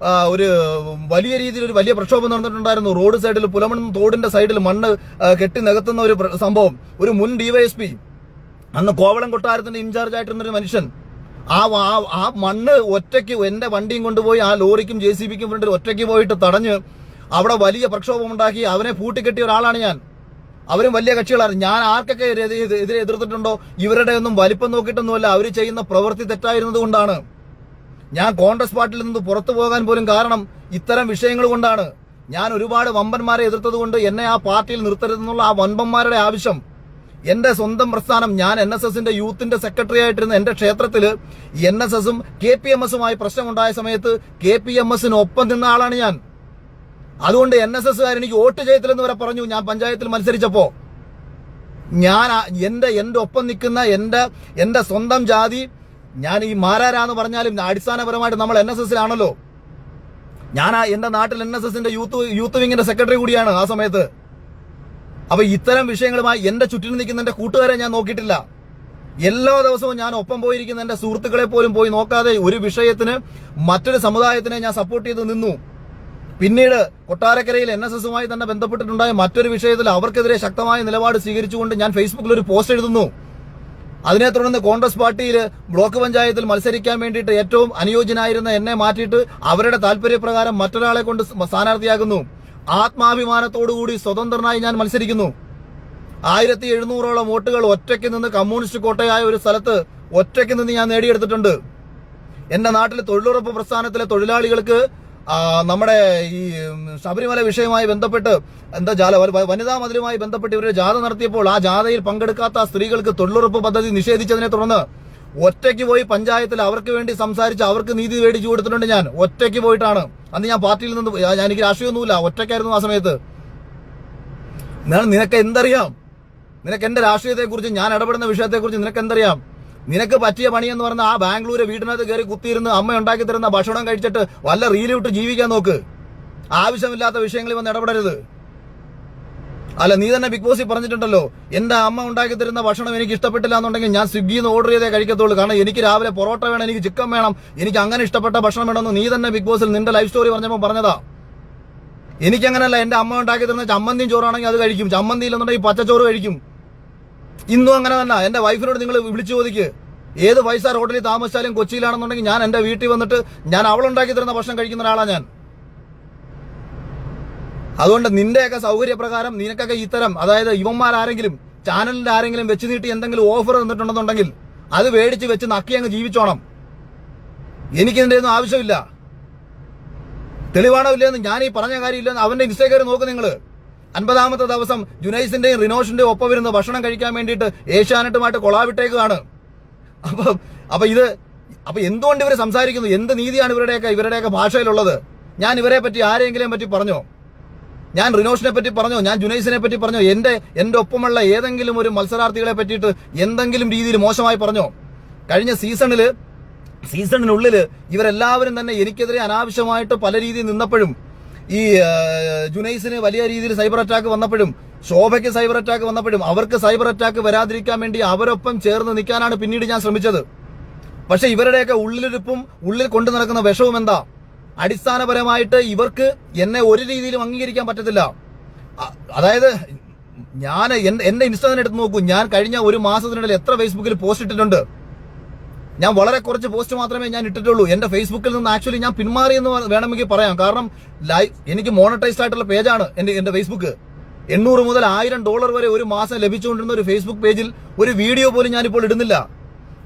ഒരു വലിയ രീതിയിൽ ഒരു വലിയ പ്രക്ഷോഭം നടന്നിട്ടുണ്ടായിരുന്നു. റോഡ് സൈഡിൽ, പുലമൺ തോടിന്റെ സൈഡിൽ മണ്ണ് കെട്ടി നികത്തുന്ന ഒരു സംഭവം. ഒരു മുൻ DYSP, അന്ന് കോവളം കൊട്ടാരത്തിന്റെ ഇൻചാർജ് ആയിട്ടിരുന്നൊരു മനുഷ്യൻ, ആ മണ്ണ് ഒറ്റയ്ക്ക് എന്റെ വണ്ടിയും കൊണ്ടുപോയി ആ ലോറിക്കും JCBക്കും ഫ്രണ്ടിൽ ഒറ്റയ്ക്ക് പോയിട്ട് തടഞ്ഞ് അവിടെ വലിയ പ്രക്ഷോഭം ഉണ്ടാക്കി അവനെ പൂട്ടിക്കെട്ടിയ ഒരാളാണ് ഞാൻ. അവരും വലിയ കക്ഷികളാണ്. ഞാൻ ആർക്കൊക്കെ എതിരെ എതിർത്തിട്ടുണ്ടോ ഇവരുടെ ഒന്നും വലിപ്പം നോക്കിയിട്ടൊന്നുമല്ല, അവർ ചെയ്യുന്ന പ്രവൃത്തി തെറ്റായിരുന്നത് കൊണ്ടാണ്. ഞാൻ കോൺഗ്രസ് പാർട്ടിയിൽ നിന്ന് പുറത്തു പോകാൻ പോലും കാരണം ഇത്തരം വിഷയങ്ങൾ കൊണ്ടാണ്. ഞാൻ ഒരുപാട് വമ്പന്മാരെ എതിർത്തത് കൊണ്ട് എന്നെ ആ പാർട്ടിയിൽ നിർത്തരുതെന്നുള്ള ആ വമ്പന്മാരുടെ ആവശ്യം. എന്റെ സ്വന്തം പ്രസ്ഥാനം, ഞാൻ NSSന്റെ യൂത്തിന്റെ സെക്രട്ടറി ആയിട്ടിരുന്ന എന്റെ ക്ഷേത്രത്തിൽ NSSും KPMSുമായി പ്രശ്നമുണ്ടായ സമയത്ത് KPMSനൊപ്പം നിന്ന ആളാണ് ഞാൻ. അതുകൊണ്ട് NSSകാർ എനിക്ക് വോട്ട് ചെയ്യത്തില്ലെന്ന് വരെ പറഞ്ഞു ഞാൻ പഞ്ചായത്തിൽ മത്സരിച്ചപ്പോ. ഞാൻ എന്റെ ഒപ്പം നിൽക്കുന്ന എന്റെ സ്വന്തം ജാതി, ഞാൻ ഈ മാരാരാന്ന് പറഞ്ഞാലും അടിസ്ഥാനപരമായിട്ട് നമ്മൾ NSSലാണല്ലോ. ഞാൻ എന്റെ നാട്ടിൽ NSSന്റെ യൂത്ത് വിങ്ങിന്റെ സെക്രട്ടറി കൂടിയാണ് ആ സമയത്ത്. അപ്പൊ ഇത്തരം വിഷയങ്ങളുമായി എന്റെ ചുറ്റിനും നിൽക്കുന്ന എന്റെ കൂട്ടുകാരെ ഞാൻ നോക്കിയിട്ടില്ല. എല്ലാ ദിവസവും ഞാൻ ഒപ്പം പോയിരിക്കുന്ന എന്റെ സുഹൃത്തുക്കളെ പോലും പോയി നോക്കാതെ ഒരു വിഷയത്തിന് മറ്റൊരു സമുദായത്തിനെ ഞാൻ സപ്പോർട്ട് ചെയ്ത് നിന്നു. പിന്നീട് കൊട്ടാരക്കരയിൽ NSSുമായി തന്നെ ബന്ധപ്പെട്ടിട്ടുണ്ടായ മറ്റൊരു വിഷയത്തിൽ അവർക്കെതിരെ ശക്തമായ നിലപാട് സ്വീകരിച്ചുകൊണ്ട് ഞാൻ ഫേസ്ബുക്കിൽ ഒരു പോസ്റ്റ് എഴുതുന്നു. അതിനെ തുടർന്ന് കോൺഗ്രസ് പാർട്ടിയിൽ ബ്ലോക്ക് പഞ്ചായത്തിൽ മത്സരിക്കാൻ വേണ്ടിയിട്ട് ഏറ്റവും അനുയോജ്യനായിരുന്ന എന്നെ മാറ്റിയിട്ട് അവരുടെ താല്പര്യപ്രകാരം മറ്റൊരാളെ കൊണ്ട് സ്ഥാനാർത്ഥിയാകുന്നു. ആത്മാഭിമാനത്തോടുകൂടി സ്വതന്ത്രനായി ഞാൻ മത്സരിക്കുന്നു. 1700ഓളം വോട്ടുകൾ ഒറ്റയ്ക്ക് നിന്ന് കമ്മ്യൂണിസ്റ്റ് കോട്ടയായ ഒരു സ്ഥലത്ത് ഒറ്റയ്ക്ക് നിന്ന് ഞാൻ നേടിയെടുത്തിട്ടുണ്ട്. എന്റെ നാട്ടിലെ തൊഴിലുറപ്പ് പ്രസ്ഥാനത്തിലെ തൊഴിലാളികൾക്ക് നമ്മുടെ ഈ ശബരിമല വിഷയവുമായി ബന്ധപ്പെട്ട് വനിതാ മതിലുമായി ബന്ധപ്പെട്ട് ഇവരുടെ ജാഥ നടത്തിയപ്പോൾ ആ ജാഥയിൽ പങ്കെടുക്കാത്ത സ്ത്രീകൾക്ക് തൊഴിലുറപ്പ് പദ്ധതി നിഷേധിച്ചതിനെ തുടർന്ന് ഒറ്റയ്ക്ക് പോയി പഞ്ചായത്തിൽ അവർക്ക് വേണ്ടി സംസാരിച്ച് അവർക്ക് നീതി മേടിച്ചു കൊടുത്തിട്ടുണ്ട്. ഞാൻ ഒറ്റയ്ക്ക് പോയിട്ടാണ്. അന്ന് ഞാൻ പാർട്ടിയിൽ നിന്ന് എനിക്ക് രാഷ്ട്രീയമൊന്നുമില്ല, ഒറ്റയ്ക്കായിരുന്നു ആ സമയത്ത്. നിനക്ക് എന്തറിയാം? നിനക്ക് എന്റെ രാഷ്ട്രീയത്തെക്കുറിച്ച്, ഞാൻ ഇടപെടുന്ന വിഷയത്തെക്കുറിച്ച് നിനക്ക് എന്തറിയാം? നിനക്ക് പറ്റിയ പണിയെന്ന് പറഞ്ഞാൽ ആ ബാംഗ്ലൂര് വീടിനകത്ത് കയറി കുത്തിയിരുന്ന് അമ്മ ഉണ്ടാക്കി തരുന്ന ഭക്ഷണം കഴിച്ചിട്ട് വല്ല റീല് വിട്ട് ജീവിക്കാൻ നോക്ക്. ആവശ്യമില്ലാത്ത വിഷയങ്ങളിൽ വന്ന് ഇടപെടരുത്. അല്ല, നീ തന്നെ ബിഗ് ബോസിൽ പറഞ്ഞിട്ടുണ്ടല്ലോ, എന്റെ അമ്മ ഉണ്ടാക്കി തരുന്ന ഭക്ഷണം എനിക്ക് ഇഷ്ടപ്പെട്ടില്ല എന്നുണ്ടെങ്കിൽ ഞാൻ സ്വിഗ്ഗിന്ന് ഓർഡർ ചെയ്തേ കഴിക്കത്തുള്ളൂ. കാരണം എനിക്ക് രാവിലെ പൊറോട്ട വേണം, എനിക്ക് ചിക്കൻ വേണം, എനിക്ക് അങ്ങനെ ഇഷ്ടപ്പെട്ട ഭക്ഷണം വേണമെന്ന് നീ തന്നെ ബിഗ് ബോസിൽ നിന്റെ ലൈഫ് സ്റ്റോറി പറഞ്ഞപ്പോൾ പറഞ്ഞതാ. എനിക്കങ്ങനല്ല. എന്റെ അമ്മ ഉണ്ടാക്കി തരുന്ന ചമ്മന്തിയും ചോറാണെങ്കിൽ അത് കഴിക്കും, ചമ്മന്തി ഇല്ലെന്നുണ്ടെങ്കിൽ പച്ചച്ചോറ് കഴിക്കും. ഇന്നും അങ്ങനെ തന്നെ. എന്റെ വൈഫിനോട് നിങ്ങൾ വിളിച്ചു ചോദിക്ക്, ഏത് 5 സ്റ്റാർ ഹോട്ടലിൽ താമസിച്ചാലും കൊച്ചിയിലാണെന്നുണ്ടെങ്കിൽ ഞാൻ എന്റെ വീട്ടിൽ വന്നിട്ട് ഞാൻ അവളുണ്ടാക്കി തരുന്ന ഭക്ഷണം കഴിക്കുന്ന ഒരാളാണ് ഞാൻ. അതുകൊണ്ട് നിന്റെയൊക്കെ സൗകര്യപ്രകാരം നിനക്കൊക്കെ ഇത്തരം, അതായത് ഇവന്മാരാരെങ്കിലും ചാനലിന്റെ ആരെങ്കിലും വെച്ച് നീട്ടി എന്തെങ്കിലും ഓഫർ തന്നിട്ടുണ്ടെന്നുണ്ടെങ്കിൽ അത് മേടിച്ച് വെച്ച് നക്കി അങ്ങ് ജീവിച്ചോണം. എനിക്കിതിന്റെ ഒന്നും ആവശ്യമില്ല. തെളിവാണോ ഇല്ലെന്ന് ഞാൻ ഈ പറഞ്ഞ കാര്യമില്ലെന്ന് അവന്റെ ഇൻസ്റ്റഗ്രാം നോക്ക് നിങ്ങൾ. 50ാമത്തെ ദിവസം ജുനൈസിന്റെയും റിനോഷിന്റെയും ഒപ്പം വരുന്ന ഭക്ഷണം കഴിക്കാൻ വേണ്ടിയിട്ട് ഏഷ്യാനെറ്റുമായിട്ട് കൊളാവിട്ടേക്കാണ്. അപ്പൊ എന്തുകൊണ്ട് ഇവർ സംസാരിക്കുന്നു? എന്ത് നീതിയാണ് ഇവരുടെയൊക്കെ ഭാഷയിലുള്ളത്? ഞാൻ ഇവരെ പറ്റി ആരെങ്കിലും പറ്റി പറഞ്ഞോ? ഞാൻ റിനോഷിനെ പറ്റി പറഞ്ഞോ? ഞാൻ ജുനൈസിനെ പറ്റി പറഞ്ഞോ? എന്റെ ഒപ്പമുള്ള ഏതെങ്കിലും ഒരു മത്സരാർത്ഥികളെ പറ്റിയിട്ട് എന്തെങ്കിലും രീതിയിൽ മോശമായി പറഞ്ഞോ? കഴിഞ്ഞ സീസണിനുള്ളിൽ ഇവരെല്ലാവരും തന്നെ എനിക്കെതിരെ അനാവശ്യമായിട്ട് പല രീതിയിൽ നിന്നപ്പോഴും, ഈ ജുനൈസിന് വലിയ രീതിയിൽ സൈബർ അറ്റാക്ക് വന്നപ്പോഴും, ശോഭയ്ക്ക് സൈബർ അറ്റാക്ക് വന്നപ്പോഴും അവർക്ക് സൈബർ അറ്റാക്ക് വരാതിരിക്കാൻ വേണ്ടി അവരൊപ്പം ചേർന്ന് നിൽക്കാനാണ് പിന്നീട് ഞാൻ ശ്രമിച്ചത്. പക്ഷെ ഇവരുടെയൊക്കെ ഉള്ളിലിരിപ്പും ഉള്ളിൽ കൊണ്ടു നടക്കുന്ന വിഷവും എന്താ? അടിസ്ഥാനപരമായിട്ട് ഇവർക്ക് എന്നെ ഒരു രീതിയിലും അംഗീകരിക്കാൻ പറ്റത്തില്ല. അതായത് ഞാൻ എന്റെ ഇൻസ്റ്റാഗ്രാം എടുത്ത് നോക്കൂ. ഞാൻ കഴിഞ്ഞ ഒരു മാസത്തിനിടയിൽ എത്ര ഫേസ്ബുക്കിൽ പോസ്റ്റ് ഇട്ടിട്ടുണ്ട്? ഞാൻ വളരെ കുറച്ച് പോസ്റ്റ് മാത്രമേ ഞാൻ ഇട്ടിട്ടുള്ളൂ. എന്റെ ഫേസ്ബുക്കിൽ നിന്ന് ആക്ച്വലി ഞാൻ പിന്മാറിയെന്ന് വേണമെങ്കിൽ പറയാം. കാരണം എനിക്ക് മോണറ്റൈസ്ഡ് ആയിട്ടുള്ള പേജാണ് എന്റെ ഫേസ്ബുക്ക്. $800 മുതൽ $1000 വരെ ഒരു മാസം ലഭിച്ചുകൊണ്ടിരുന്ന ഒരു ഫേസ്ബുക്ക് പേജിൽ ഒരു വീഡിയോ പോലും ഞാനിപ്പോൾ ഇടുന്നില്ല.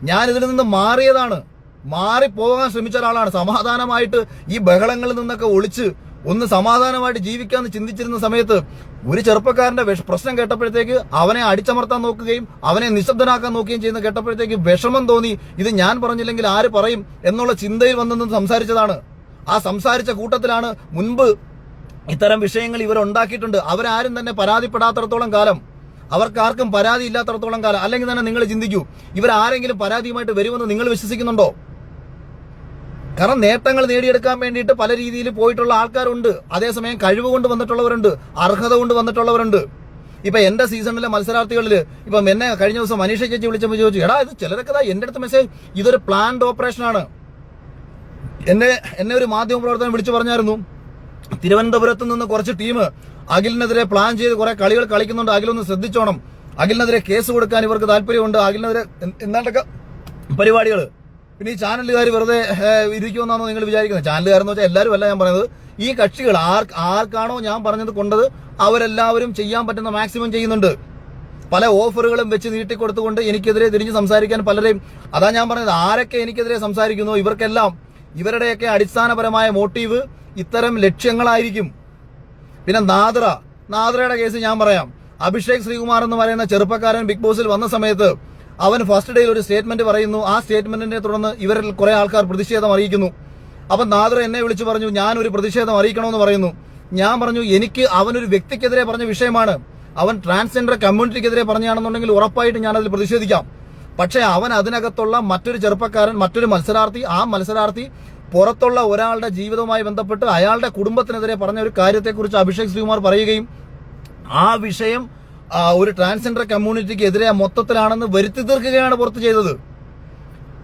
ഞാൻ ഇതിൽ നിന്ന് മാറിപ്പോകാൻ ശ്രമിച്ച ഒരാളാണ്. സമാധാനമായിട്ട് ഈ ബഹളങ്ങളിൽ നിന്നൊക്കെ ഒളിച്ച് ഒന്ന് സമാധാനമായിട്ട് ജീവിക്കാന്ന് ചിന്തിച്ചിരുന്ന സമയത്ത് ഒരു ചെറുപ്പക്കാരന്റെ പ്രശ്നം കേട്ടപ്പോഴത്തേക്ക് അവനെ അടിച്ചമർത്താൻ നോക്കുകയും അവനെ നിശബ്ദനാക്കാൻ നോക്കുകയും ചെയ്യുന്ന കേട്ടപ്പോഴത്തേക്ക് വിഷമം തോന്നി. ഇത് ഞാൻ പറഞ്ഞില്ലെങ്കിൽ ആര് പറയും എന്നുള്ള ചിന്തയിൽ വന്നെന്ന് സംസാരിച്ചതാണ്. ആ സംസാരിച്ച കൂട്ടത്തിലാണ് മുൻപ് ഇത്തരം വിഷയങ്ങൾ ഇവരുണ്ടാക്കിയിട്ടുണ്ട്. അവരാരും തന്നെ പരാതിപ്പെടാത്തിടത്തോളം കാലം, അവർക്കാർക്കും പരാതി ഇല്ലാത്തിടത്തോളം കാലം. അല്ലെങ്കിൽ തന്നെ നിങ്ങൾ ചിന്തിക്കൂ, ഇവരാരെങ്കിലും പരാതിയുമായിട്ട് വരുമെന്ന് നിങ്ങൾ വിശ്വസിക്കുന്നുണ്ടോ? കാരണം നേട്ടങ്ങൾ നേടിയെടുക്കാൻ വേണ്ടിയിട്ട് പല രീതിയിൽ പോയിട്ടുള്ള ആൾക്കാരുണ്ട്. അതേസമയം കഴിവ് കൊണ്ട് വന്നിട്ടുള്ളവരുണ്ട്, അർഹത കൊണ്ട് വന്നിട്ടുള്ളവരുണ്ട്. ഇപ്പൊ എന്റെ സീസണിലെ മത്സരാർത്ഥികളിൽ ഇപ്പം എന്നെ കഴിഞ്ഞ ദിവസം മനീഷ ചേച്ചി വിളിച്ചപ്പോൾ ചോദിച്ചു, എടാ ഇത് ചിലരൊക്കെ എന്റെ അടുത്ത് മെസ്സേജ്, ഇതൊരു പ്ലാൻഡ് ഓപ്പറേഷനാണ്. എന്നെ ഒരു മാധ്യമ പ്രവർത്തകൻ വിളിച്ചു പറഞ്ഞായിരുന്നു, തിരുവനന്തപുരത്ത് നിന്ന് കുറച്ച് ടീം അഖിലിനെതിരെ പ്ലാൻ ചെയ്ത് കുറെ കളികൾ കളിക്കുന്നുണ്ട്, അഖിലൊന്ന് ശ്രദ്ധിച്ചോണം, അഖിലിനെതിരെ കേസ് കൊടുക്കാൻ ഇവർക്ക് താല്പര്യമുണ്ട്, അഖിലിനെതിരെ എന്താണ്ടൊക്കെ പരിപാടികൾ. പിന്നെ ഈ ചാനലുകാർ വെറുതെ ഇരിക്കുമെന്നാണോ നിങ്ങൾ വിചാരിക്കുന്നത്? ചാനലുകാരെന്ന് വെച്ചാൽ എല്ലാവരും അല്ല ഞാൻ പറയുന്നത്, ഈ കക്ഷികൾ ആർക്കാണോ ഞാൻ പറഞ്ഞത് കൊണ്ടത് അവരെല്ലാവരും ചെയ്യാൻ പറ്റുന്ന മാക്സിമം ചെയ്യുന്നുണ്ട്. പല ഓഫറുകളും വെച്ച് നീട്ടിക്കൊടുത്തുകൊണ്ട് എനിക്കെതിരെ തിരിഞ്ഞ് സംസാരിക്കാൻ പലരെയും, അതാ ഞാൻ പറഞ്ഞത്, ആരൊക്കെ എനിക്കെതിരെ സംസാരിക്കുന്നു ഇവർക്കെല്ലാം ഇവരുടെയൊക്കെ അടിസ്ഥാനപരമായ മോട്ടീവ് ഇത്തരം ലക്ഷ്യങ്ങളായിരിക്കും. പിന്നെ നാദ്രയുടെ കേസ് ഞാൻ പറയാം. അഭിഷേക് ശ്രീകുമാർ എന്ന് പറയുന്ന ചെറുപ്പക്കാരൻ ബിഗ് ബോസിൽ വന്ന സമയത്ത് അവൻ ഫസ്റ്റ് ഡേയിൽ ഒരു സ്റ്റേറ്റ്മെന്റ് പറയുന്നു. ആ സ്റ്റേറ്റ്മെന്റിനെ തുടർന്ന് ഇവരിൽ കുറെ ആൾക്കാർ പ്രതിഷേധം അറിയിക്കുന്നു. അപ്പൊ നാദ്ര എന്നെ വിളിച്ചു പറഞ്ഞു, ഞാനൊരു പ്രതിഷേധം അറിയിക്കണമെന്ന് പറയുന്നു. ഞാൻ പറഞ്ഞു, എനിക്ക് അവനൊരു വ്യക്തിക്കെതിരെ പറഞ്ഞ വിഷയമാണ്, അവൻ ട്രാൻസ്ജെൻഡർ കമ്മ്യൂണിറ്റിക്കെതിരെ പറഞ്ഞാണെന്നുണ്ടെങ്കിൽ ഉറപ്പായിട്ട് ഞാൻ അതിൽ പ്രതിഷേധിക്കാം. പക്ഷേ അവൻ അതിനകത്തുള്ള മറ്റൊരു ചെറുപ്പക്കാരൻ, മറ്റൊരു മത്സരാർത്ഥി, ആ മത്സരാർത്ഥി പുറത്തുള്ള ഒരാളുടെ ജീവിതവുമായി ബന്ധപ്പെട്ട് അയാളുടെ കുടുംബത്തിനെതിരെ പറഞ്ഞ ഒരു കാര്യത്തെക്കുറിച്ച് അഭിഷേക് ശ്രീകുമാർ പറയുകയും ആ വിഷയം ഒരു ട്രാൻസ്ജെൻഡർ കമ്മ്യൂണിറ്റിക്ക് എതിരെ മൊത്തത്തിലാണെന്ന് വരുത്തി തീർക്കുകയാണ് പുറത്ത് ചെയ്തത്.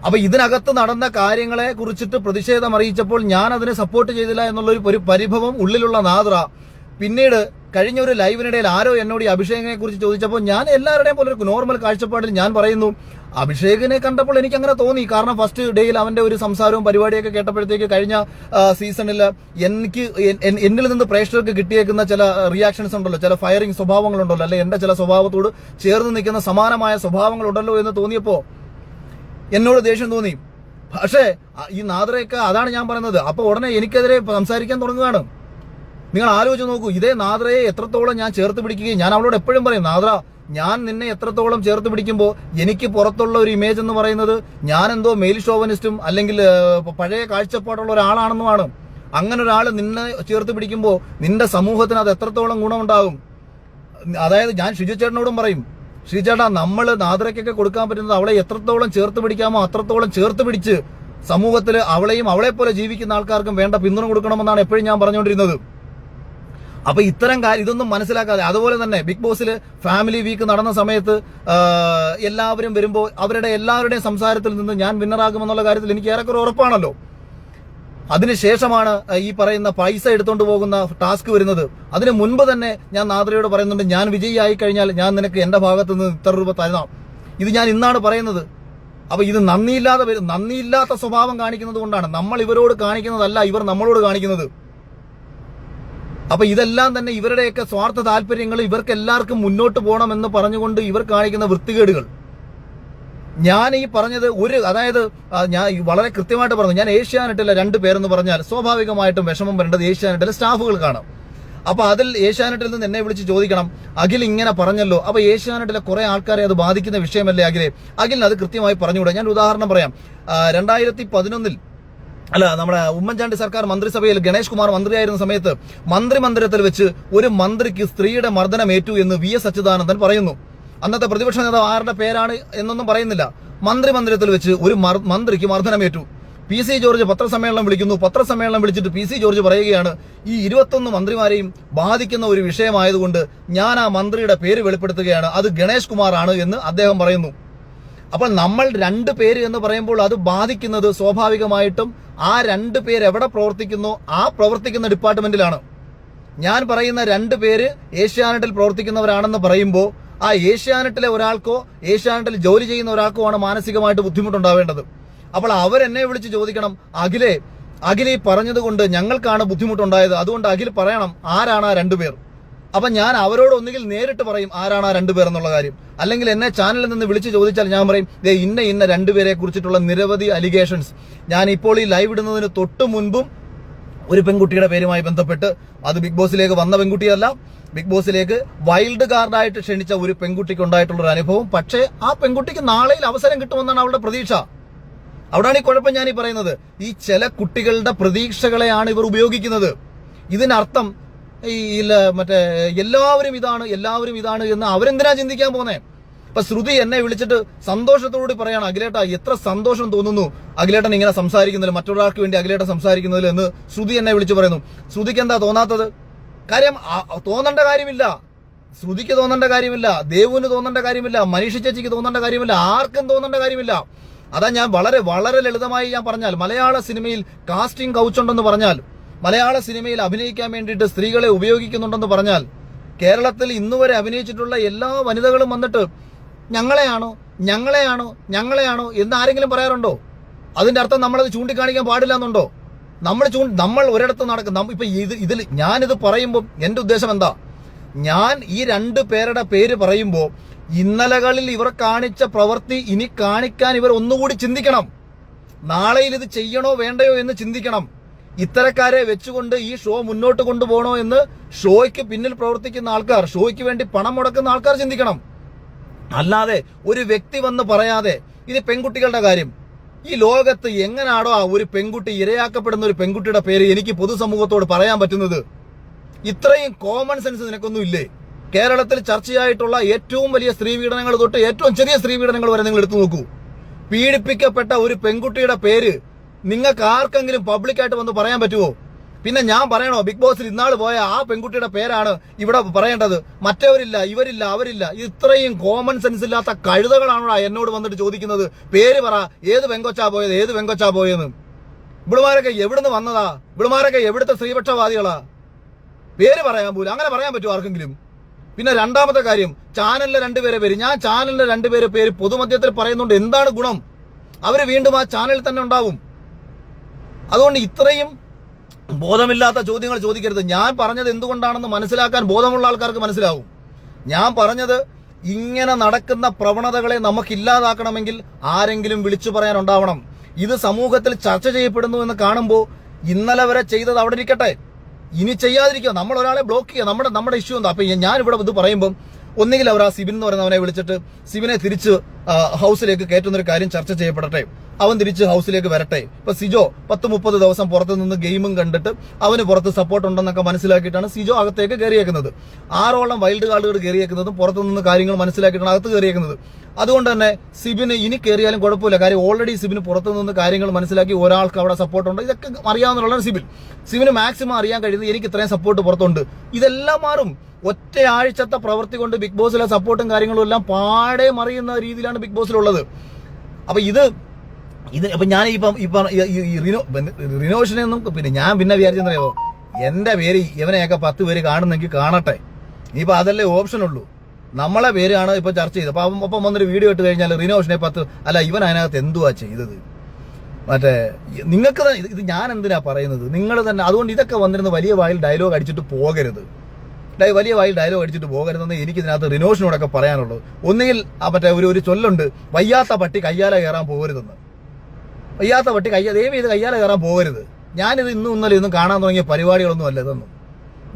അപ്പൊ ഇതിനകത്ത് നടന്ന കാര്യങ്ങളെ കുറിച്ചിട്ട് പ്രതിഷേധം അറിയിച്ചപ്പോൾ ഞാൻ അതിനെ സപ്പോർട്ട് ചെയ്തില്ല എന്നുള്ള ഒരു പരിഭവം ഉള്ളിലുള്ള നാദ്ര പിന്നീട് കഴിഞ്ഞ ഒരു ലൈവിനിടയിൽ ആരോ എന്നോട് ഈ അഭിഷേകിനെ കുറിച്ച് ചോദിച്ചപ്പോൾ ഞാൻ എല്ലാവരുടെയും പോലെ ഒരു നോർമൽ കാഴ്ചപ്പാടിൽ ഞാൻ പറയുന്നു, അഭിഷേകിനെ കണ്ടപ്പോൾ എനിക്ക് അങ്ങനെ തോന്നി. കാരണം ഫസ്റ്റ് ഡേയിൽ അവന്റെ ഒരു സംസാരവും പരിപാടിയൊക്കെ കേട്ടപ്പോഴത്തേക്ക് കഴിഞ്ഞ സീസണിൽ എന്നിൽ നിന്ന് പ്രേക്ഷകർക്ക് കിട്ടിയേക്കുന്ന ചില റിയാക്ഷൻസ് ഉണ്ടല്ലോ, ചില ഫയറിംഗ് സ്വഭാവങ്ങളുണ്ടല്ലോ, അല്ലെ എന്റെ ചില സ്വഭാവത്തോട് ചേർന്ന് നിൽക്കുന്ന സമാനമായ സ്വഭാവങ്ങളുണ്ടല്ലോ എന്ന് തോന്നിയപ്പോ എന്നോട് ദേഷ്യം തോന്നി. പക്ഷേ ഈ നാദ്രയൊക്കെ അതാണ് ഞാൻ പറയുന്നത്. അപ്പൊ ഉടനെ എനിക്കെതിരെ സംസാരിക്കാൻ തുടങ്ങുകയാണ്. നിങ്ങൾ ആലോചിച്ച് നോക്കൂ, ഇതേ നാദ്രയെ എത്രത്തോളം ഞാൻ ചേർത്ത് പിടിക്കുകയും ഞാൻ അവളോട് എപ്പോഴും പറയും, നാദ്ര ഞാൻ നിന്നെ എത്രത്തോളം ചേർത്ത് പിടിക്കുമ്പോൾ എനിക്ക് പുറത്തുള്ള ഒരു ഇമേജ് എന്ന് പറയുന്നത് ഞാൻ എന്തോ മെയിൽ ഷോവനിസ്റ്റും അല്ലെങ്കിൽ പഴയ കാഴ്ചപ്പാടുള്ള ഒരാളാണെന്നുമാണ്. അങ്ങനെ ഒരാൾ നിന്നെ ചേർത്ത് പിടിക്കുമ്പോൾ നിന്റെ സമൂഹത്തിന് അത് എത്രത്തോളം ഗുണമുണ്ടാകും. അതായത് ഞാൻ ഷിജു ചേട്ടനോടും പറയും, ഷിജു ചേട്ടാ, നമ്മൾ നാദ്രയ്ക്കൊക്കെ കൊടുക്കാൻ പറ്റുന്നത് അവളെ എത്രത്തോളം ചേർത്ത് പിടിക്കാമോ അത്രത്തോളം ചേർത്ത് പിടിച്ച് സമൂഹത്തിൽ അവളെയും അവളെ പോലെ ജീവിക്കുന്ന ആൾക്കാർക്കും വേണ്ട പിന്തുണ കൊടുക്കണമെന്നാണ് എപ്പോഴും ഞാൻ പറഞ്ഞുകൊണ്ടിരുന്നത്. അപ്പൊ ഇത്തരം കാര്യം ഇതൊന്നും മനസ്സിലാക്കാതെ, അതുപോലെ തന്നെ ബിഗ് ബോസിൽ ഫാമിലി വീക്ക് നടന്ന സമയത്ത് എല്ലാവരും വരുമ്പോൾ അവരുടെ എല്ലാവരുടെയും സംസാരത്തിൽ നിന്ന് ഞാൻ വിന്നറാകുമെന്നുള്ള കാര്യത്തിൽ എനിക്ക് ഏറെക്കുറെ ഉറപ്പാണല്ലോ. അതിനുശേഷമാണ് ഈ പറയുന്ന പൈസ എടുത്തുകൊണ്ട് പോകുന്ന ടാസ്ക് വരുന്നത്. അതിന് മുൻപ് തന്നെ ഞാൻ നാദ്രയോട് പറയുന്നുണ്ട്, ഞാൻ വിജയിയായി കഴിഞ്ഞാൽ ഞാൻ നിനക്ക് എന്റെ ഭാഗത്ത് നിന്ന് ഇത്ര രൂപ തരണം. ഇത് ഞാൻ ഇന്നാണ് പറയുന്നത്. അപ്പൊ ഇത് നന്ദിയില്ലാത്ത സ്വഭാവം കാണിക്കുന്നത് കൊണ്ടാണ്. നമ്മൾ ഇവരോട് കാണിക്കുന്നതല്ല ഇവർ നമ്മളോട് കാണിക്കുന്നത്. അപ്പൊ ഇതെല്ലാം തന്നെ ഇവരുടെയൊക്കെ സ്വാർത്ഥ താല്പര്യങ്ങൾ, ഇവർക്ക് എല്ലാവർക്കും മുന്നോട്ട് പോകണമെന്ന് പറഞ്ഞുകൊണ്ട് ഇവർ കാണിക്കുന്ന വൃത്തികേടുകൾ. ഞാൻ ഈ പറഞ്ഞത് അതായത് ഞാൻ വളരെ കൃത്യമായിട്ട് പറഞ്ഞു, ഞാൻ ഏഷ്യാനെറ്റിലെ 2 പേരെന്ന് പറഞ്ഞാൽ സ്വാഭാവികമായിട്ടും വിഷമം വരേണ്ടത് ഏഷ്യാനെറ്റിലെ സ്റ്റാഫുകൾക്കാണ്. അപ്പൊ അതിൽ ഏഷ്യാനെറ്റിൽ നിന്ന് എന്നെ വിളിച്ച് ചോദിക്കണം, അഖിൽ ഇങ്ങനെ പറഞ്ഞല്ലോ, അപ്പൊ ഏഷ്യാനെറ്റിലെ കുറെ ആൾക്കാരെ അത് ബാധിക്കുന്ന വിഷയമല്ലേ അഖിലിന് അത് കൃത്യമായി പറഞ്ഞുകൂടെ? ഞാൻ ഉദാഹരണം പറയാം. 2011 നമ്മുടെ ഉമ്മൻചാണ്ടി സർക്കാർ മന്ത്രിസഭയിൽ ഗണേഷ് കുമാർ മന്ത്രിയായിരുന്ന സമയത്ത് മന്ത്രിമന്ദിരത്തിൽ വെച്ച് ഒരു മന്ത്രിക്ക് സ്ത്രീയുടെ മർദ്ദനമേറ്റു എന്ന് VS അച്യുതാനന്ദൻ പറയുന്നു. അന്നത്തെ പ്രതിപക്ഷ നേതാവ് ആരുടെ പേരാണ് എന്നൊന്നും പറയുന്നില്ല. മന്ത്രിമന്ദിരത്തിൽ വെച്ച് ഒരു മന്ത്രിക്ക് മർദ്ദനമേറ്റു. PC ജോർജ് പത്രസമ്മേളനം വിളിക്കുന്നു. പത്രസമ്മേളനം വിളിച്ചിട്ട് PC ജോർജ് പറയുകയാണ്, ഈ 21 മന്ത്രിമാരെയും ബാധിക്കുന്ന ഒരു വിഷയമായതുകൊണ്ട് ഞാൻ ആ മന്ത്രിയുടെ പേര് വെളിപ്പെടുത്തുകയാണ്, അത് ഗണേഷ് കുമാർ ആണ് എന്ന് അദ്ദേഹം പറയുന്നു. അപ്പോൾ നമ്മൾ 2 പേര് എന്ന് പറയുമ്പോൾ അത് ബാധിക്കുന്നത് സ്വാഭാവികമായിട്ടും ആ 2 പേര് എവിടെ പ്രവർത്തിക്കുന്നോ ആ പ്രവർത്തിക്കുന്ന ഡിപ്പാർട്ട്മെന്റിലാണ്. ഞാൻ പറയുന്ന 2 പേര് ഏഷ്യാനെറ്റിൽ പ്രവർത്തിക്കുന്നവരാണെന്ന് പറയുമ്പോൾ ആ ഏഷ്യാനെറ്റിലെ ഒരാൾക്കോ ഏഷ്യാനെറ്റിൽ ജോലി ചെയ്യുന്ന ഒരാൾക്കോ ആണ് മാനസികമായിട്ട് ബുദ്ധിമുട്ടുണ്ടാവേണ്ടത്. അപ്പോൾ അവരെന്നെ വിളിച്ച് ചോദിക്കണം, അഖിലേ പറഞ്ഞതുകൊണ്ട് ഞങ്ങൾക്കാണ് ബുദ്ധിമുട്ടുണ്ടായത്, അതുകൊണ്ട് അഖിൽ പറയണം ആരാണ് ആ 2 പേർ. അപ്പൊ ഞാൻ അവരോട് ഒന്നുകിൽ നേരിട്ട് പറയും ആരാണ് ആ 2 പേർ എന്നുള്ള കാര്യം, അല്ലെങ്കിൽ എന്നെ ചാനലിൽ നിന്ന് വിളിച്ച് ചോദിച്ചാൽ ഞാൻ പറയും ഇന്ന 2 പേരെ കുറിച്ചിട്ടുള്ള നിരവധി അലിഗേഷൻസ്. ഞാൻ ഇപ്പോൾ ഈ ലൈവ് ഇടുന്നതിന് തൊട്ട് മുൻപും ഒരു പെൺകുട്ടിയുടെ പേരുമായി ബന്ധപ്പെട്ട്, അത് ബിഗ് ബോസിലേക്ക് വന്ന പെൺകുട്ടിയല്ല, ബിഗ് ബോസിലേക്ക് വൈൽഡ് കാർഡായിട്ട് ക്ഷണിച്ച ഒരു പെൺകുട്ടിക്ക് ഉണ്ടായിട്ടുള്ള ഒരു അനുഭവം. പക്ഷേ ആ പെൺകുട്ടിക്ക് നാളെയിൽ അവസരം കിട്ടുമെന്നാണ് അവളുടെ പ്രതീക്ഷ. അവിടാണ് ഈ കുഴപ്പം ഞാൻ ഈ പറയുന്നത്. ഈ ചില കുട്ടികളുടെ പ്രതീക്ഷകളെയാണ് ഇവർ ഉപയോഗിക്കുന്നത്. ഇതിനർത്ഥം മറ്റേ എല്ലാവരും ഇതാണ് എന്ന് അവരെന്തിനാ ചിന്തിക്കാൻ പോന്നേ? ഇപ്പൊ ശ്രുതി എന്നെ വിളിച്ചിട്ട് സന്തോഷത്തോടുകൂടി പറയാണ്, അഖിലേട്ട എത്ര സന്തോഷം തോന്നുന്നു അഖിലേട്ടൻ ഇങ്ങനെ സംസാരിക്കുന്നതിൽ, മറ്റൊരാൾക്ക് വേണ്ടി അഖിലേട്ടൻ സംസാരിക്കുന്നതിൽ എന്ന് ശ്രുതി എന്നെ വിളിച്ചു പറയുന്നു. ശ്രുതിക്ക് എന്താ തോന്നാത്തത്? കാര്യം തോന്നേണ്ട കാര്യമില്ല, ശ്രുതിക്ക് തോന്നേണ്ട കാര്യമില്ല, ദേവുവിന് തോന്നേണ്ട കാര്യമില്ല, മനീഷ ചേച്ചിക്ക് തോന്നേണ്ട കാര്യമില്ല, ആർക്കും തോന്നേണ്ട കാര്യമില്ല. അതാ ഞാൻ വളരെ വളരെ ലളിതമായി ഞാൻ പറഞ്ഞാൽ, മലയാള സിനിമയിൽ കാസ്റ്റിംഗ് കൗച്ച് ഉണ്ടെന്ന് പറഞ്ഞാൽ, മലയാള സിനിമയിൽ അഭിനയിക്കാൻ വേണ്ടിയിട്ട് സ്ത്രീകളെ ഉപയോഗിക്കുന്നുണ്ടെന്ന് പറഞ്ഞാൽ, കേരളത്തിൽ ഇന്നുവരെ അഭിനയിച്ചിട്ടുള്ള എല്ലാ വനിതകളും വന്നിട്ട് ഞങ്ങളെയാണോ എന്ന് ആരെങ്കിലും പറയാറുണ്ടോ? അതിന്റെ അർത്ഥം നമ്മളത് ചൂണ്ടിക്കാണിക്കാൻ പാടില്ല എന്നുണ്ടോ? നമ്മൾ ഒരിടത്ത് നടക്കും. ഇപ്പൊ ഇതിൽ ഞാനിത് പറയുമ്പോൾ എന്റെ ഉദ്ദേശം എന്താ, ഞാൻ ഈ 2 പേരുടെ പേര് പറയുമ്പോൾ ഇന്നലകളിൽ ഇവർ കാണിച്ച പ്രവൃത്തി ഇനി കാണിക്കാൻ ഇവർ ഒന്നുകൂടി ചിന്തിക്കണം. നാളെയിൽ ഇത് ചെയ്യണോ വേണ്ടയോ എന്ന് ചിന്തിക്കണം. ഇത്തരക്കാരെ വെച്ചുകൊണ്ട് ഈ ഷോ മുന്നോട്ട് കൊണ്ടുപോകണോ എന്ന് ഷോയ്ക്ക് പിന്നിൽ പ്രവർത്തിക്കുന്ന ആൾക്കാർ, ഷോയ്ക്ക് വേണ്ടി പണം മുടക്കുന്ന ആൾക്കാർ ചിന്തിക്കണം. അല്ലാതെ ഒരു വ്യക്തി വന്ന് പറയാതെ, ഇത് പെൺകുട്ടികളുടെ കാര്യം, ഈ ലോകത്ത് എങ്ങനാണോ ഒരു പെൺകുട്ടി ഇരയാക്കപ്പെടുന്ന ഒരു പെൺകുട്ടിയുടെ പേര് എനിക്ക് പൊതുസമൂഹത്തോട് പറയാൻ പറ്റുന്നത്? ഇത്രയും കോമൺ സെൻസ് നിനക്കൊന്നും ഇല്ലേ? കേരളത്തിൽ ചർച്ചയായിട്ടുള്ള ഏറ്റവും വലിയ സ്ത്രീപീഡനങ്ങൾ തൊട്ട് ഏറ്റവും ചെറിയ സ്ത്രീപീഡനങ്ങൾ വരെ നിങ്ങൾ എടുത്തു നോക്കൂ. പീഡിപ്പിക്കപ്പെട്ട ഒരു പെൺകുട്ടിയുടെ പേര് നിങ്ങൾക്ക് ആർക്കെങ്കിലും പബ്ലിക്കായിട്ട് വന്ന് പറയാൻ പറ്റുമോ? പിന്നെ ഞാൻ പറയണോ ബിഗ് ബോസിൽ ഇന്നാൾ പോയ ആ പെൺകുട്ടിയുടെ പേരാണ് ഇവിടെ പറയേണ്ടത്? മറ്റവരില്ല, ഇവരില്ല, അവരില്ല. ഇത്രയും കോമൺ സെൻസ് ഇല്ലാത്ത കഴുതകളാണോ എന്നോട് വന്നിട്ട് ചോദിക്കുന്നത് പേര് പറ, ഏത് പെങ്കൊച്ചാ പോയത്, ഏത് പെങ്കൊച്ചാ പോയെന്ന്? ഇവിടുമാരൊക്കെ എവിടുന്ന് വന്നതാ? ഇവിടുമാരൊക്കെ എവിടുത്തെ സ്ത്രീപക്ഷവാദികളാ? പേര് പറയാൻ പോലും അങ്ങനെ പറയാൻ പറ്റുമോ ആർക്കെങ്കിലും? പിന്നെ രണ്ടാമത്തെ കാര്യം, ചാനലിലെ 2 പേരെ പേര്, ഞാൻ ചാനലിലെ 2 പേരെ പേര് പൊതുമധ്യത്തിൽ പറയുന്നുണ്ട്. എന്താണ് ഗുണം? അവര് വീണ്ടും ആ ചാനലിൽ തന്നെ ഉണ്ടാവും. അതുകൊണ്ട് ഇത്രയും ബോധമില്ലാത്ത ചോദ്യങ്ങൾ ചോദിക്കരുത്. ഞാൻ പറഞ്ഞത് എന്തുകൊണ്ടാണെന്ന് മനസ്സിലാക്കാൻ ബോധമുള്ള ആൾക്കാർക്ക് മനസ്സിലാവും. ഞാൻ പറഞ്ഞത് ഇങ്ങനെ നടക്കുന്ന പ്രവണതകളെ നമുക്ക് ഇല്ലാതാക്കണമെങ്കിൽ ആരെങ്കിലും വിളിച്ചു പറയാനുണ്ടാവണം. ഇത് സമൂഹത്തിൽ ചർച്ച ചെയ്യപ്പെടുന്നു എന്ന് കാണുമ്പോൾ ഇന്നലെ വരെ ചെയ്തത് അവിടെ ഇരിക്കട്ടെ, ഇനി ചെയ്യാതിരിക്കുക. നമ്മൾ ഒരാളെ ബ്ലോക്ക് ചെയ്യുക, നമ്മുടെ ഇഷ്യൂ എന്താ? അപ്പൊ ഞാൻ ഇവിടെ ഇത് പറയുമ്പോൾ ഒന്നുകിൽ അവർ ആ സിബിൻ എന്ന് പറയുന്നവനെ വിളിച്ചിട്ട് സിബിനെ തിരിച്ച് ഹൗസിലേക്ക് കയറ്റുന്നൊരു കാര്യം ചർച്ച ചെയ്യപ്പെടട്ടെ, അവൻ തിരിച്ച് ഹൗസിലേക്ക് വരട്ടെ. ഇപ്പൊ സിജോ 10-30 ദിവസം പുറത്തു നിന്ന് ഗെയിമും കണ്ടിട്ട് അവന് പുറത്ത് സപ്പോർട്ട് ഉണ്ടെന്നൊക്കെ മനസ്സിലാക്കിയിട്ടാണ് സിജോ അകത്തേക്ക് കയറിയേക്കുന്നത്. 6ഓളം വൈൽഡ് കാർഡുകൾ കയറിയേക്കുന്നതും പുറത്തു നിന്ന് കാര്യങ്ങൾ മനസ്സിലാക്കിയിട്ടാണ് അകത്ത് കയറിയേക്കുന്നത്. അതുകൊണ്ട് തന്നെ സിബിന് ഇനി കയറിയാലും കുഴപ്പമില്ല. കാര്യം ഓൾറെഡി സിബിന് പുറത്തു നിന്ന് കാര്യങ്ങൾ മനസ്സിലാക്കി ഒരാൾക്ക് അവിടെ സപ്പോർട്ടുണ്ട്, ഇതൊക്കെ അറിയാവുന്നതാണ് സിബിന് മാക്സിമം അറിയാൻ കഴിയുന്നത് എനിക്ക് ഇത്രയും സപ്പോർട്ട് പുറത്തുണ്ട്. ഇതെല്ലാം മാറും. ഒറ്റ ആഴ്ചത്തെ പ്രവൃത്തി കൊണ്ട് ബിഗ് ബോസിലെ സപ്പോർട്ടും കാര്യങ്ങളും എല്ലാം പാടെ മറിയുന്ന രീതിയിലാണ് ബിഗ് ബോസിലുള്ളത്. അപ്പൊ ഇത് അപ്പൊ ഞാൻ റിനോഷനെയൊന്നും പിന്നെ ഞാൻ വിചാരിച്ചെന്നറിയാമോ, എന്റെ പേര് ഇവനെയൊക്കെ 10 പേര് കാണുന്നെങ്കിൽ കാണട്ടെ. ഇനിയിപ്പോ അതല്ലേ ഓപ്ഷൻ ഉള്ളൂ. നമ്മളെ പേരാണ് ഇപ്പൊ ചർച്ച ചെയ്തത്. അപ്പൊ ഒപ്പം വന്നൊരു വീഡിയോ ഇട്ട് കഴിഞ്ഞാൽ റിനോഷനെ 10 അല്ല ഇവൻ അതിനകത്ത് എന്തുവാ ചെയ്തത്, മറ്റേ നിങ്ങൾക്ക് ഇത് ഞാൻ എന്തിനാ പറയുന്നത്, നിങ്ങൾ തന്നെ. അതുകൊണ്ട് ഇതൊക്കെ വന്നിരുന്ന് വലിയ വായിൽ ഡയലോഗ് അടിച്ചിട്ട് പോകരുത്, പോകരുതെന്ന് എനിക്ക് ഇതിനകത്ത് റിനോഷിനോടൊക്കെ പറയാനുള്ളത്. ഒന്നുകിൽ മറ്റേ ഒരു ചൊല്ലുണ്ട്, വയ്യാത്ത പട്ടി കയ്യാല കയറാൻ പോകരുതെന്ന്. വയ്യാത്ത പട്ടി ദയവ് ചെയ്ത് കയ്യാല കയറാൻ പോകരുത്. ഞാനിത് ഇന്നലെ ഇന്നും കാണാൻ തുടങ്ങിയ പരിപാടികളൊന്നും അല്ല ഇതൊന്നും.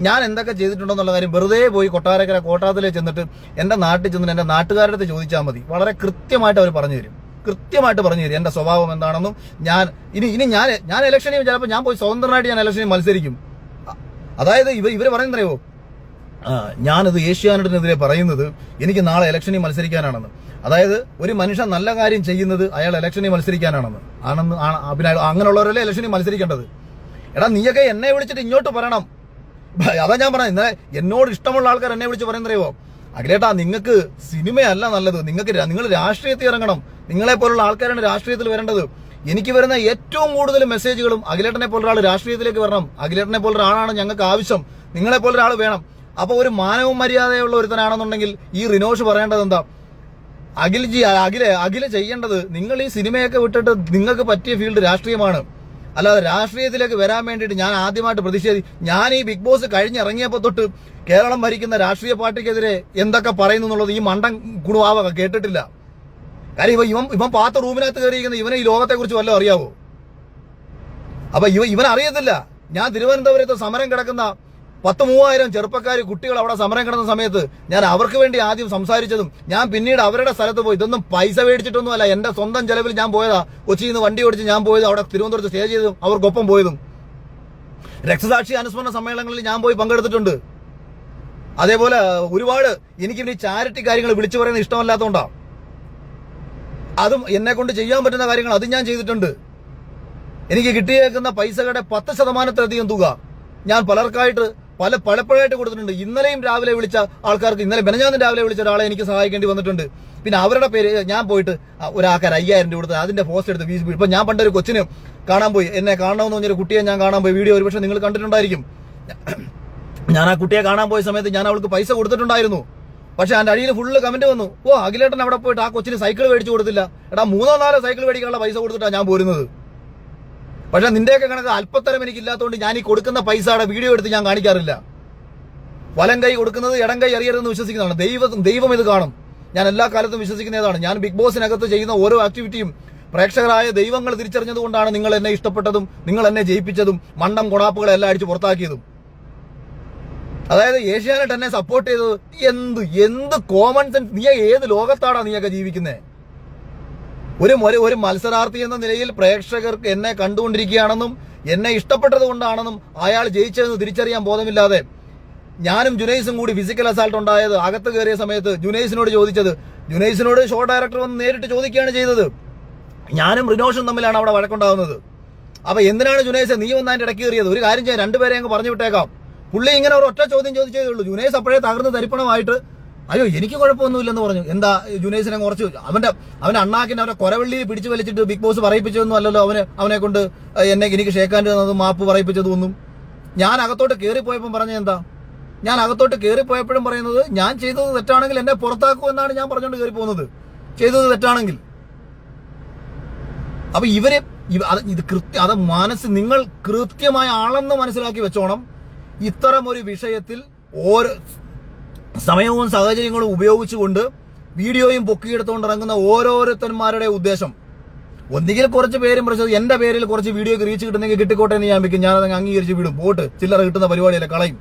ഞാൻ എന്തൊക്കെ ചെയ്തിട്ടുണ്ടെന്നുള്ള കാര്യം വെറുതെ പോയി കോട്ടാത്തിലേക്ക് ചെന്നിട്ട് എന്റെ നാട്ടിൽ ചെന്നിട്ട് എന്റെ നാട്ടുകാരുടെ അടുത്ത് ചോദിച്ചാൽ മതി. വളരെ കൃത്യമായിട്ട് അവർ പറഞ്ഞു തരും, എന്റെ സ്വഭാവം എന്താണെന്നും. ഇനി ഞാൻ ഇലക്ഷനിൽ ചിലപ്പോൾ ഞാൻ പോയി സ്വതന്ത്രമായിട്ട് ഞാൻ ഇലക്ഷനിൽ മത്സരിക്കും. അതായത് ഇവർ പറയുന്നറിയോ, ഞാനത് ഏഷ്യാനെറ്റിനെതിരെ പറയുന്നത് എനിക്ക് നാളെ ഇലക്ഷനിൽ മത്സരിക്കാനാണെന്ന്. അതായത് ഒരു മനുഷ്യൻ നല്ല കാര്യം ചെയ്യുന്നത് അയാൾ ഇലക്ഷനിൽ മത്സരിക്കാനാണെന്ന്. പിന്നെ അങ്ങനെയുള്ളവരല്ലേ ഇലക്ഷനിൽ മത്സരിക്കേണ്ടത്. എടാ നീയൊക്കെ എന്നെ വിളിച്ചിട്ട് ഇങ്ങോട്ട് പറയണം. അതാ ഞാൻ പറഞ്ഞത്, ഇന്നലെ എന്നോട് ഇഷ്ടമുള്ള ആൾക്കാർ എന്നെ വിളിച്ച് പറയുന്നറിയോ, അഖിലേട്ടാ നിങ്ങൾക്ക് സിനിമയല്ല നല്ലത്, നിങ്ങൾ രാഷ്ട്രീയത്തിൽ ഇറങ്ങണം, നിങ്ങളെ പോലുള്ള ആൾക്കാരാണ് രാഷ്ട്രീയത്തിൽ വരേണ്ടത്. എനിക്ക് വരുന്ന ഏറ്റവും കൂടുതൽ മെസ്സേജുകളും അഖിലേട്ടനെ പോലെ ഒരാൾ രാഷ്ട്രീയത്തിലേക്ക് വരണം, അഖിലേട്ടനെ പോലെ ഒരാളാണ് ഞങ്ങൾക്ക് ആവശ്യം, നിങ്ങളെ പോലെ ഒരാൾ വേണം. അപ്പൊ ഒരു മാനവും മര്യാദയുള്ള ഒരുത്തനാണെന്നുണ്ടെങ്കിൽ ഈ റിനോഷ് പറയേണ്ടത് എന്താ, അഖില ചെയ്യേണ്ടത്, നിങ്ങൾ ഈ സിനിമയൊക്കെ വിട്ടിട്ട് നിങ്ങൾക്ക് പറ്റിയ ഫീൽഡ് രാഷ്ട്രീയമാണ്. അല്ലാതെ രാഷ്ട്രീയത്തിലേക്ക് വരാൻ വേണ്ടിയിട്ട് ഞാൻ ആദ്യമായിട്ട് ഞാൻ ഈ ബിഗ് ബോസ് കഴിഞ്ഞിറങ്ങിയപ്പോൾ തൊട്ട് കേരളം ഭരിക്കുന്ന രാഷ്ട്രീയ പാർട്ടിക്കെതിരെ എന്തൊക്കെ പറയുന്നു എന്നുള്ളത് ഈ മണ്ടൻ കുണുവാവ കേട്ടിട്ടില്ല. കാര്യം ഇവൻ പാത്ത റൂമിനകത്ത് കയറിയിരിക്കുന്ന ഇവനെ ഈ ലോകത്തെക്കുറിച്ച് വല്ലതും അറിയാവോ? അപ്പൊ ഇവൻ അറിയത്തില്ല. ഞാൻ തിരുവനന്തപുരത്ത് സമരം കിടക്കുന്ന 10,000-3000 ചെറുപ്പക്കാർ കുട്ടികൾ അവിടെ സമരം കിടന്ന സമയത്ത് ഞാൻ അവർക്ക് വേണ്ടി ആദ്യം സംസാരിച്ചതും ഞാൻ പിന്നീട് അവരുടെ സ്ഥലത്ത് പോയി, ഇതൊന്നും പൈസ മേടിച്ചിട്ടൊന്നും അല്ല, എന്റെ സ്വന്തം ചെലവിൽ ഞാൻ പോയതാ. കൊച്ചിയിൽ നിന്ന് വണ്ടി ഓടിച്ച് ഞാൻ പോയത്, അവിടെ തിരുവനന്തപുരത്ത് സ്റ്റേ ചെയ്തതും അവർക്കൊപ്പം പോയതും. രക്തസാക്ഷി അനുസ്മരണ സമ്മേളനങ്ങളിൽ ഞാൻ പോയി പങ്കെടുത്തിട്ടുണ്ട്. അതേപോലെ ഒരുപാട് എനിക്ക് ഈ ചാരിറ്റി കാര്യങ്ങൾ വിളിച്ചു പറയുന്നത് ഇഷ്ടമല്ലാത്തതുകൊണ്ടാ. അതും എന്നെ കൊണ്ട് ചെയ്യാൻ പറ്റുന്ന കാര്യങ്ങൾ അതും ഞാൻ ചെയ്തിട്ടുണ്ട്. എനിക്ക് കിട്ടിയേക്കുന്ന പൈസകളുടെ 10%-ലധികം തുക ഞാൻ പലർക്കായിട്ട് പലപ്പോഴായിട്ട് കൊടുത്തിട്ടുണ്ട്. ഇന്നലെയും രാവിലെ വിളിച്ച ആൾക്കാർക്ക്, ഇന്നലെ മെനഞ്ഞാന്നും രാവിലെ വിളിച്ച ഒരാളെ എനിക്ക് സഹായിക്കേണ്ടി വന്നിട്ടുണ്ട്. പിന്നെ അവരുടെ പേര് ഞാൻ പോയിട്ട് ഒരാൾക്കാർ 5000 രൂപ കൊടുത്ത് അതിന്റെ പോസ്റ്റ് എടുത്ത് വീസ്. ഇപ്പൊ ഞാൻ പണ്ടൊരു കൊച്ചിന് കാണാൻ പോയി, എന്നെ കാണണമെന്ന് പറഞ്ഞൊരു കുട്ടിയെ ഞാൻ കാണാൻ പോയി. വീഡിയോ ഒരുപക്ഷെ നിങ്ങൾ കണ്ടിട്ടുണ്ടായിരിക്കും. ഞാൻ ആ കുട്ടിയെ കാണാൻ പോയ സമയത്ത് ഞാൻ അവൾക്ക് പൈസ കൊടുത്തിട്ടുണ്ടായിരുന്നു. പക്ഷെ അതിന്റെ അടിയിൽ ഫുള്ള് കമന്റ് വന്നു, ഓ അഖിലേട്ടൻ അവിടെ പോയിട്ട് ആ കൊച്ചിന് സൈക്കിൾ മേടിച്ചു കൊടുത്തില്ല. എടാ 3-4 സൈക്കിൾ മേടിക്കാനുള്ള പൈസ കൊടുത്തിട്ടാണ് ഞാൻ പോരുന്നത്. പക്ഷെ നിന്റെയൊക്കെ കണക്ക് അല്പത്തരം എനിക്കില്ലാത്തതുകൊണ്ട് ഞാൻ ഈ കൊടുക്കുന്ന പൈസയുടെ വീഡിയോ എടുത്ത് ഞാൻ കാണിക്കാറില്ല. വലം കൈ കൊടുക്കുന്നത് ഇടം കൈ അറിയരുതെന്ന് വിശ്വസിക്കുന്നതാണ്. ദൈവം ഇത് കാണും. ഞാൻ എല്ലാ കാലത്തും വിശ്വസിക്കുന്നതാണ്. ഞാൻ ബിഗ് ബോസിനകത്ത് ചെയ്യുന്ന ഓരോ ആക്ടിവിറ്റിയും പ്രേക്ഷകരായ ദൈവങ്ങൾ തിരിച്ചറിഞ്ഞത് കൊണ്ടാണ് നിങ്ങൾ എന്നെ ഇഷ്ടപ്പെട്ടതും നിങ്ങൾ എന്നെ ജയിപ്പിച്ചതും മണ്ടം കൊണാപ്പുകളെ എല്ലാം അടിച്ച് പുറത്താക്കിയതും. അതായത് ഏഷ്യാനെറ്റ് എന്നെ സപ്പോർട്ട് ചെയ്തത് എന്ത് കോമൺ സെൻസ്. നീ ഏത് ലോകത്താടാ നീയൊക്കെ ജീവിക്കുന്നത്? ഒരു മത്സരാർത്ഥി എന്ന നിലയിൽ പ്രേക്ഷകർക്ക് എന്നെ കണ്ടുകൊണ്ടിരിക്കുകയാണെന്നും എന്നെ ഇഷ്ടപ്പെട്ടത് കൊണ്ടാണെന്നും അയാൾ ജയിച്ചതെന്ന് തിരിച്ചറിയാൻ ബോധമില്ലാതെ ഞാനും ജുനൈസും കൂടി ഫിസിക്കൽ അസാൾട്ട് ഉണ്ടായത് അകത്ത് കയറിയ സമയത്ത് ജുനൈസിനോട് ചോദിച്ചത്, ജുനൈസിനോട് ഷോ ഡയറക്ടർ വന്ന് നേരിട്ട് ചോദിക്കുകയാണ് ചെയ്തത്. ഞാനും റിനോഷും തമ്മിലാണ് അവിടെ വഴക്കുണ്ടാകുന്നത്. അപ്പൊ എന്തിനാണ് ജുനൈസ് നീ വന്ന് അതിന്റെ ഇടയ്ക്ക് കയറിയത്? ഒരു കാര്യം ചെയ്യാൻ രണ്ടുപേരെ അങ്ങ് പറഞ്ഞു വിട്ടേക്കാം. പുള്ളി ഇങ്ങനെ ഒരു ഒറ്റ ചോദ്യം ചോദിച്ചേ ഉള്ളൂ. ജുനൈസ് അപ്പോഴേ തകർന്ന് തരിപ്പണമായിട്ട് അയ്യോ എനിക്ക് കുഴപ്പമൊന്നുമില്ലെന്ന് പറഞ്ഞു. എന്താ ജുനൈസിനെ കുറച്ച് അവന്റെ അണ്ണാക്കിന് അവനെ കൊരവള്ളി പിടിച്ചു വലിച്ചിട്ട് ബിഗ് ബോസ് പറയിപ്പിച്ചതൊന്നും അല്ലല്ലോ അവനെ കൊണ്ട് എനിക്ക് ഷേക്കാൻ്റെ തന്നതും മാപ്പ് പറയിപ്പിച്ചതൊന്നും. ഞാൻ അകത്തോട്ട് കയറിപ്പോയപ്പോൾ പറഞ്ഞ എന്താ? ഞാൻ അകത്തോട്ട് കയറിപ്പോയപ്പോഴും പറയുന്നത് ഞാൻ ചെയ്തത് തെറ്റാണെങ്കിൽ എന്നെ പുറത്താക്കൂ എന്നാണ് ഞാൻ പറഞ്ഞുകൊണ്ട് കയറി പോകുന്നത്, ചെയ്തത് തെറ്റാണെങ്കിൽ. അപ്പൊ ഇത് മനസ്സ് നിങ്ങൾ കൃത്യമായ ആളെന്ന് മനസ്സിലാക്കി വെച്ചോണം. ഇത്തരം ഒരു വിഷയത്തിൽ ഓരോ സമയവും സാഹചര്യങ്ങളും ഉപയോഗിച്ചുകൊണ്ട് വീഡിയോയും പൊക്കിയെടുത്തുകൊണ്ട് ഇറങ്ങുന്ന ഓരോരുത്തന്മാരുടെ ഉദ്ദേശം ഒന്നുകിൽ കുറച്ച് പേരും പ്രശ്നം എന്റെ പേരിൽ കുറച്ച് വീഡിയോക്ക് റീച്ച് കിട്ടുന്നെങ്കിൽ കിട്ടിക്കോട്ടെ എന്ന് ഞാൻ വെക്കും. ഞാനത് അംഗീകരിച്ച് വിടും. പോട്ട് ചില്ലറ കിട്ടുന്ന പരിപാടിയല്ല, കളയും.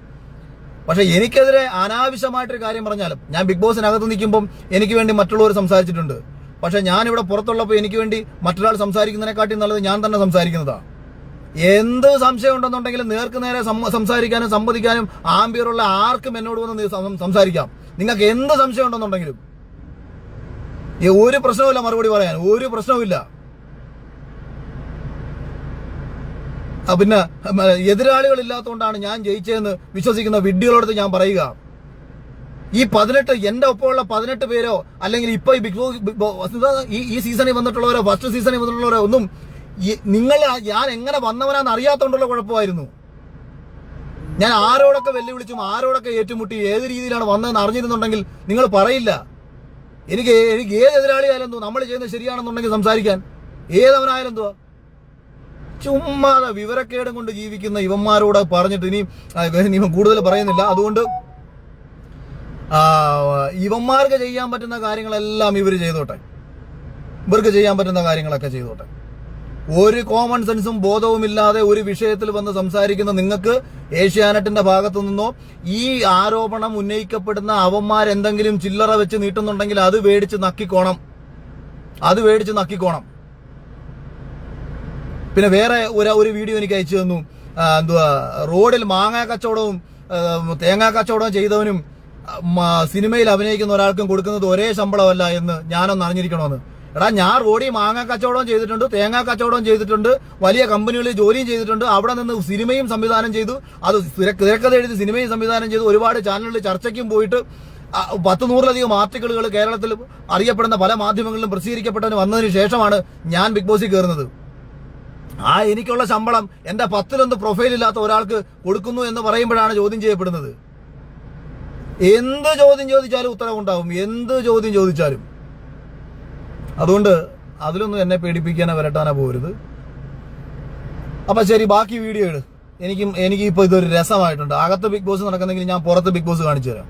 പക്ഷെ എനിക്കെതിരെ അനാവശ്യമായിട്ടൊരു കാര്യം പറഞ്ഞാലും ഞാൻ ബിഗ് ബോസിനകത്ത് നിൽക്കുമ്പം എനിക്ക് വേണ്ടി മറ്റുള്ളവർ സംസാരിച്ചിട്ടുണ്ട്. പക്ഷെ ഞാനിവിടെ പുറത്തുള്ളപ്പോൾ എനിക്ക് വേണ്ടി മറ്റൊരാൾ സംസാരിക്കുന്നതിനെക്കാട്ടി നല്ലത് ഞാൻ തന്നെ സംസാരിക്കുന്നതാണ്. എന്ത് സംശയം ഉണ്ടെന്നുണ്ടെങ്കിൽ നേർക്ക് നേരെ സംസാരിക്കാനും സംവദിക്കാനും ആംബിയറുള്ള ആർക്കും എന്നോട് വന്ന് സംസാരിക്കാം. നിങ്ങൾക്ക് എന്ത് സംശയം ഉണ്ടെന്നുണ്ടെങ്കിലും ഒരു പ്രശ്നവുമില്ല, മറുപടി പറയാൻ ഒരു പ്രശ്നവുമില്ല. പിന്നെ എതിരാളികളില്ലാത്തതുകൊണ്ടാണ് ഞാൻ ജയിച്ചതെന്ന് വിശ്വസിക്കുന്ന വിഡ്ഢികളോട് ഞാൻ പറയുക. ഈ 18 എന്റെ ഒപ്പമുള്ള 18 പേരോ അല്ലെങ്കിൽ ഇപ്പൊ ഈ ബിഗ് ബോസ് ഈ സീസണിൽ വന്നിട്ടുള്ളവരോ ഫസ്റ്റ് സീസണിൽ വന്നിട്ടുള്ളവരോ ഒന്നും ഞാൻ എങ്ങനെ വന്നവനാന്ന് അറിയാത്തോണ്ടുള്ള കുഴപ്പമായിരുന്നു. ഞാൻ ആരോടൊക്കെ വെല്ലുവിളിച്ചും ആരോടൊക്കെ ഏറ്റുമുട്ടി ഏത് രീതിയിലാണ് വന്നതെന്ന് അറിഞ്ഞിരുന്നുണ്ടെങ്കിൽ നിങ്ങൾ പറയില്ല. എനിക്ക് ഏത് എതിരാളിയായാലും എന്തോ നമ്മൾ ചെയ്യുന്നത് ശരിയാണെന്നുണ്ടെങ്കിൽ സംസാരിക്കാൻ ഏതവനായാലും എന്തുവാ. ചുമ്മാതെ വിവരക്കേടും കൊണ്ട് ജീവിക്കുന്ന ഇവന്മാരോട് പറഞ്ഞിട്ട് ഇനി കൂടുതൽ പറയുന്നില്ല. അതുകൊണ്ട് ഇവന്മാർക്ക് ചെയ്യാൻ പറ്റുന്ന കാര്യങ്ങളെല്ലാം ഇവർക്ക് ചെയ്യാൻ പറ്റുന്ന കാര്യങ്ങളൊക്കെ ചെയ്തോട്ടെ. ഒരു കോമൺ സെൻസും ബോധവും ഇല്ലാതെ ഒരു വിഷയത്തിൽ വന്ന് സംസാരിക്കുന്ന നിങ്ങൾക്ക് ഏഷ്യാനെറ്റിന്റെ ഭാഗത്തു നിന്നോ ഈ ആരോപണം ഉന്നയിക്കപ്പെടുന്ന അവന്മാരെന്തെങ്കിലും ചില്ലറ വെച്ച് നീട്ടുന്നുണ്ടെങ്കിൽ അത് മേടിച്ച് നക്കിക്കോണം. പിന്നെ വേറെ ഒരു വീഡിയോ എനിക്ക് അയച്ചു തന്നു. റോഡിൽ മാങ്ങാ കച്ചവടവും തേങ്ങാ കച്ചവടവും ചെയ്തവനും സിനിമയിൽ അഭിനയിക്കുന്ന ഒരാൾക്കും കൊടുക്കുന്നത് ഒരേ ശമ്പളമല്ല എന്ന് ഞാനൊന്ന് അറിഞ്ഞിരിക്കണമെന്ന്. എടാ, ഞാൻ റോഡിൽ മാങ്ങാ കച്ചവടവും ചെയ്തിട്ടുണ്ട്, തേങ്ങാ കച്ചവടവും ചെയ്തിട്ടുണ്ട്, വലിയ കമ്പനികളിൽ ജോലിയും ചെയ്തിട്ടുണ്ട്. അവിടെ നിന്ന് സിനിമയും സംവിധാനം ചെയ്തു, അത് തിരക്കഥ എഴുതി സിനിമയും സംവിധാനം ചെയ്തു, ഒരുപാട് ചാനലുകളിൽ ചർച്ചയ്ക്കും പോയിട്ട് 100-100ലധികം ആർട്ടിക്കിളുകൾ കേരളത്തിൽ അറിയപ്പെടുന്ന പല മാധ്യമങ്ങളിലും പ്രസിദ്ധീകരിക്കപ്പെട്ടതിന് വന്നതിന് ശേഷമാണ് ഞാൻ ബിഗ് ബോസിൽ കയറുന്നത്. എനിക്കുള്ള ശമ്പളം എന്റെ 10-1 പ്രൊഫൈൽ ഇല്ലാത്ത ഒരാൾക്ക് കൊടുക്കുന്നു എന്ന് പറയുമ്പോഴാണ് ചോദ്യം ചെയ്യപ്പെടുന്നത്. എന്ത് ചോദ്യം ചോദിച്ചാലും ഉത്തരവുണ്ടാവും, എന്ത് ചോദ്യം ചോദിച്ചാലും. അതുകൊണ്ട് അതിലൊന്നും എന്നെ പേടിപ്പിക്കാനോ വരട്ടാനോ പോരുത്. അപ്പൊ ശരി, ബാക്കി വീഡിയോ ഇട്. എനിക്ക് ഇപ്പൊ ഇതൊരു രസമായിട്ടുണ്ട്. അകത്ത് ബിഗ് ബോസ് നടക്കുന്നെങ്കിൽ ഞാൻ പുറത്ത് ബിഗ് ബോസ് കാണിച്ചു തരാം.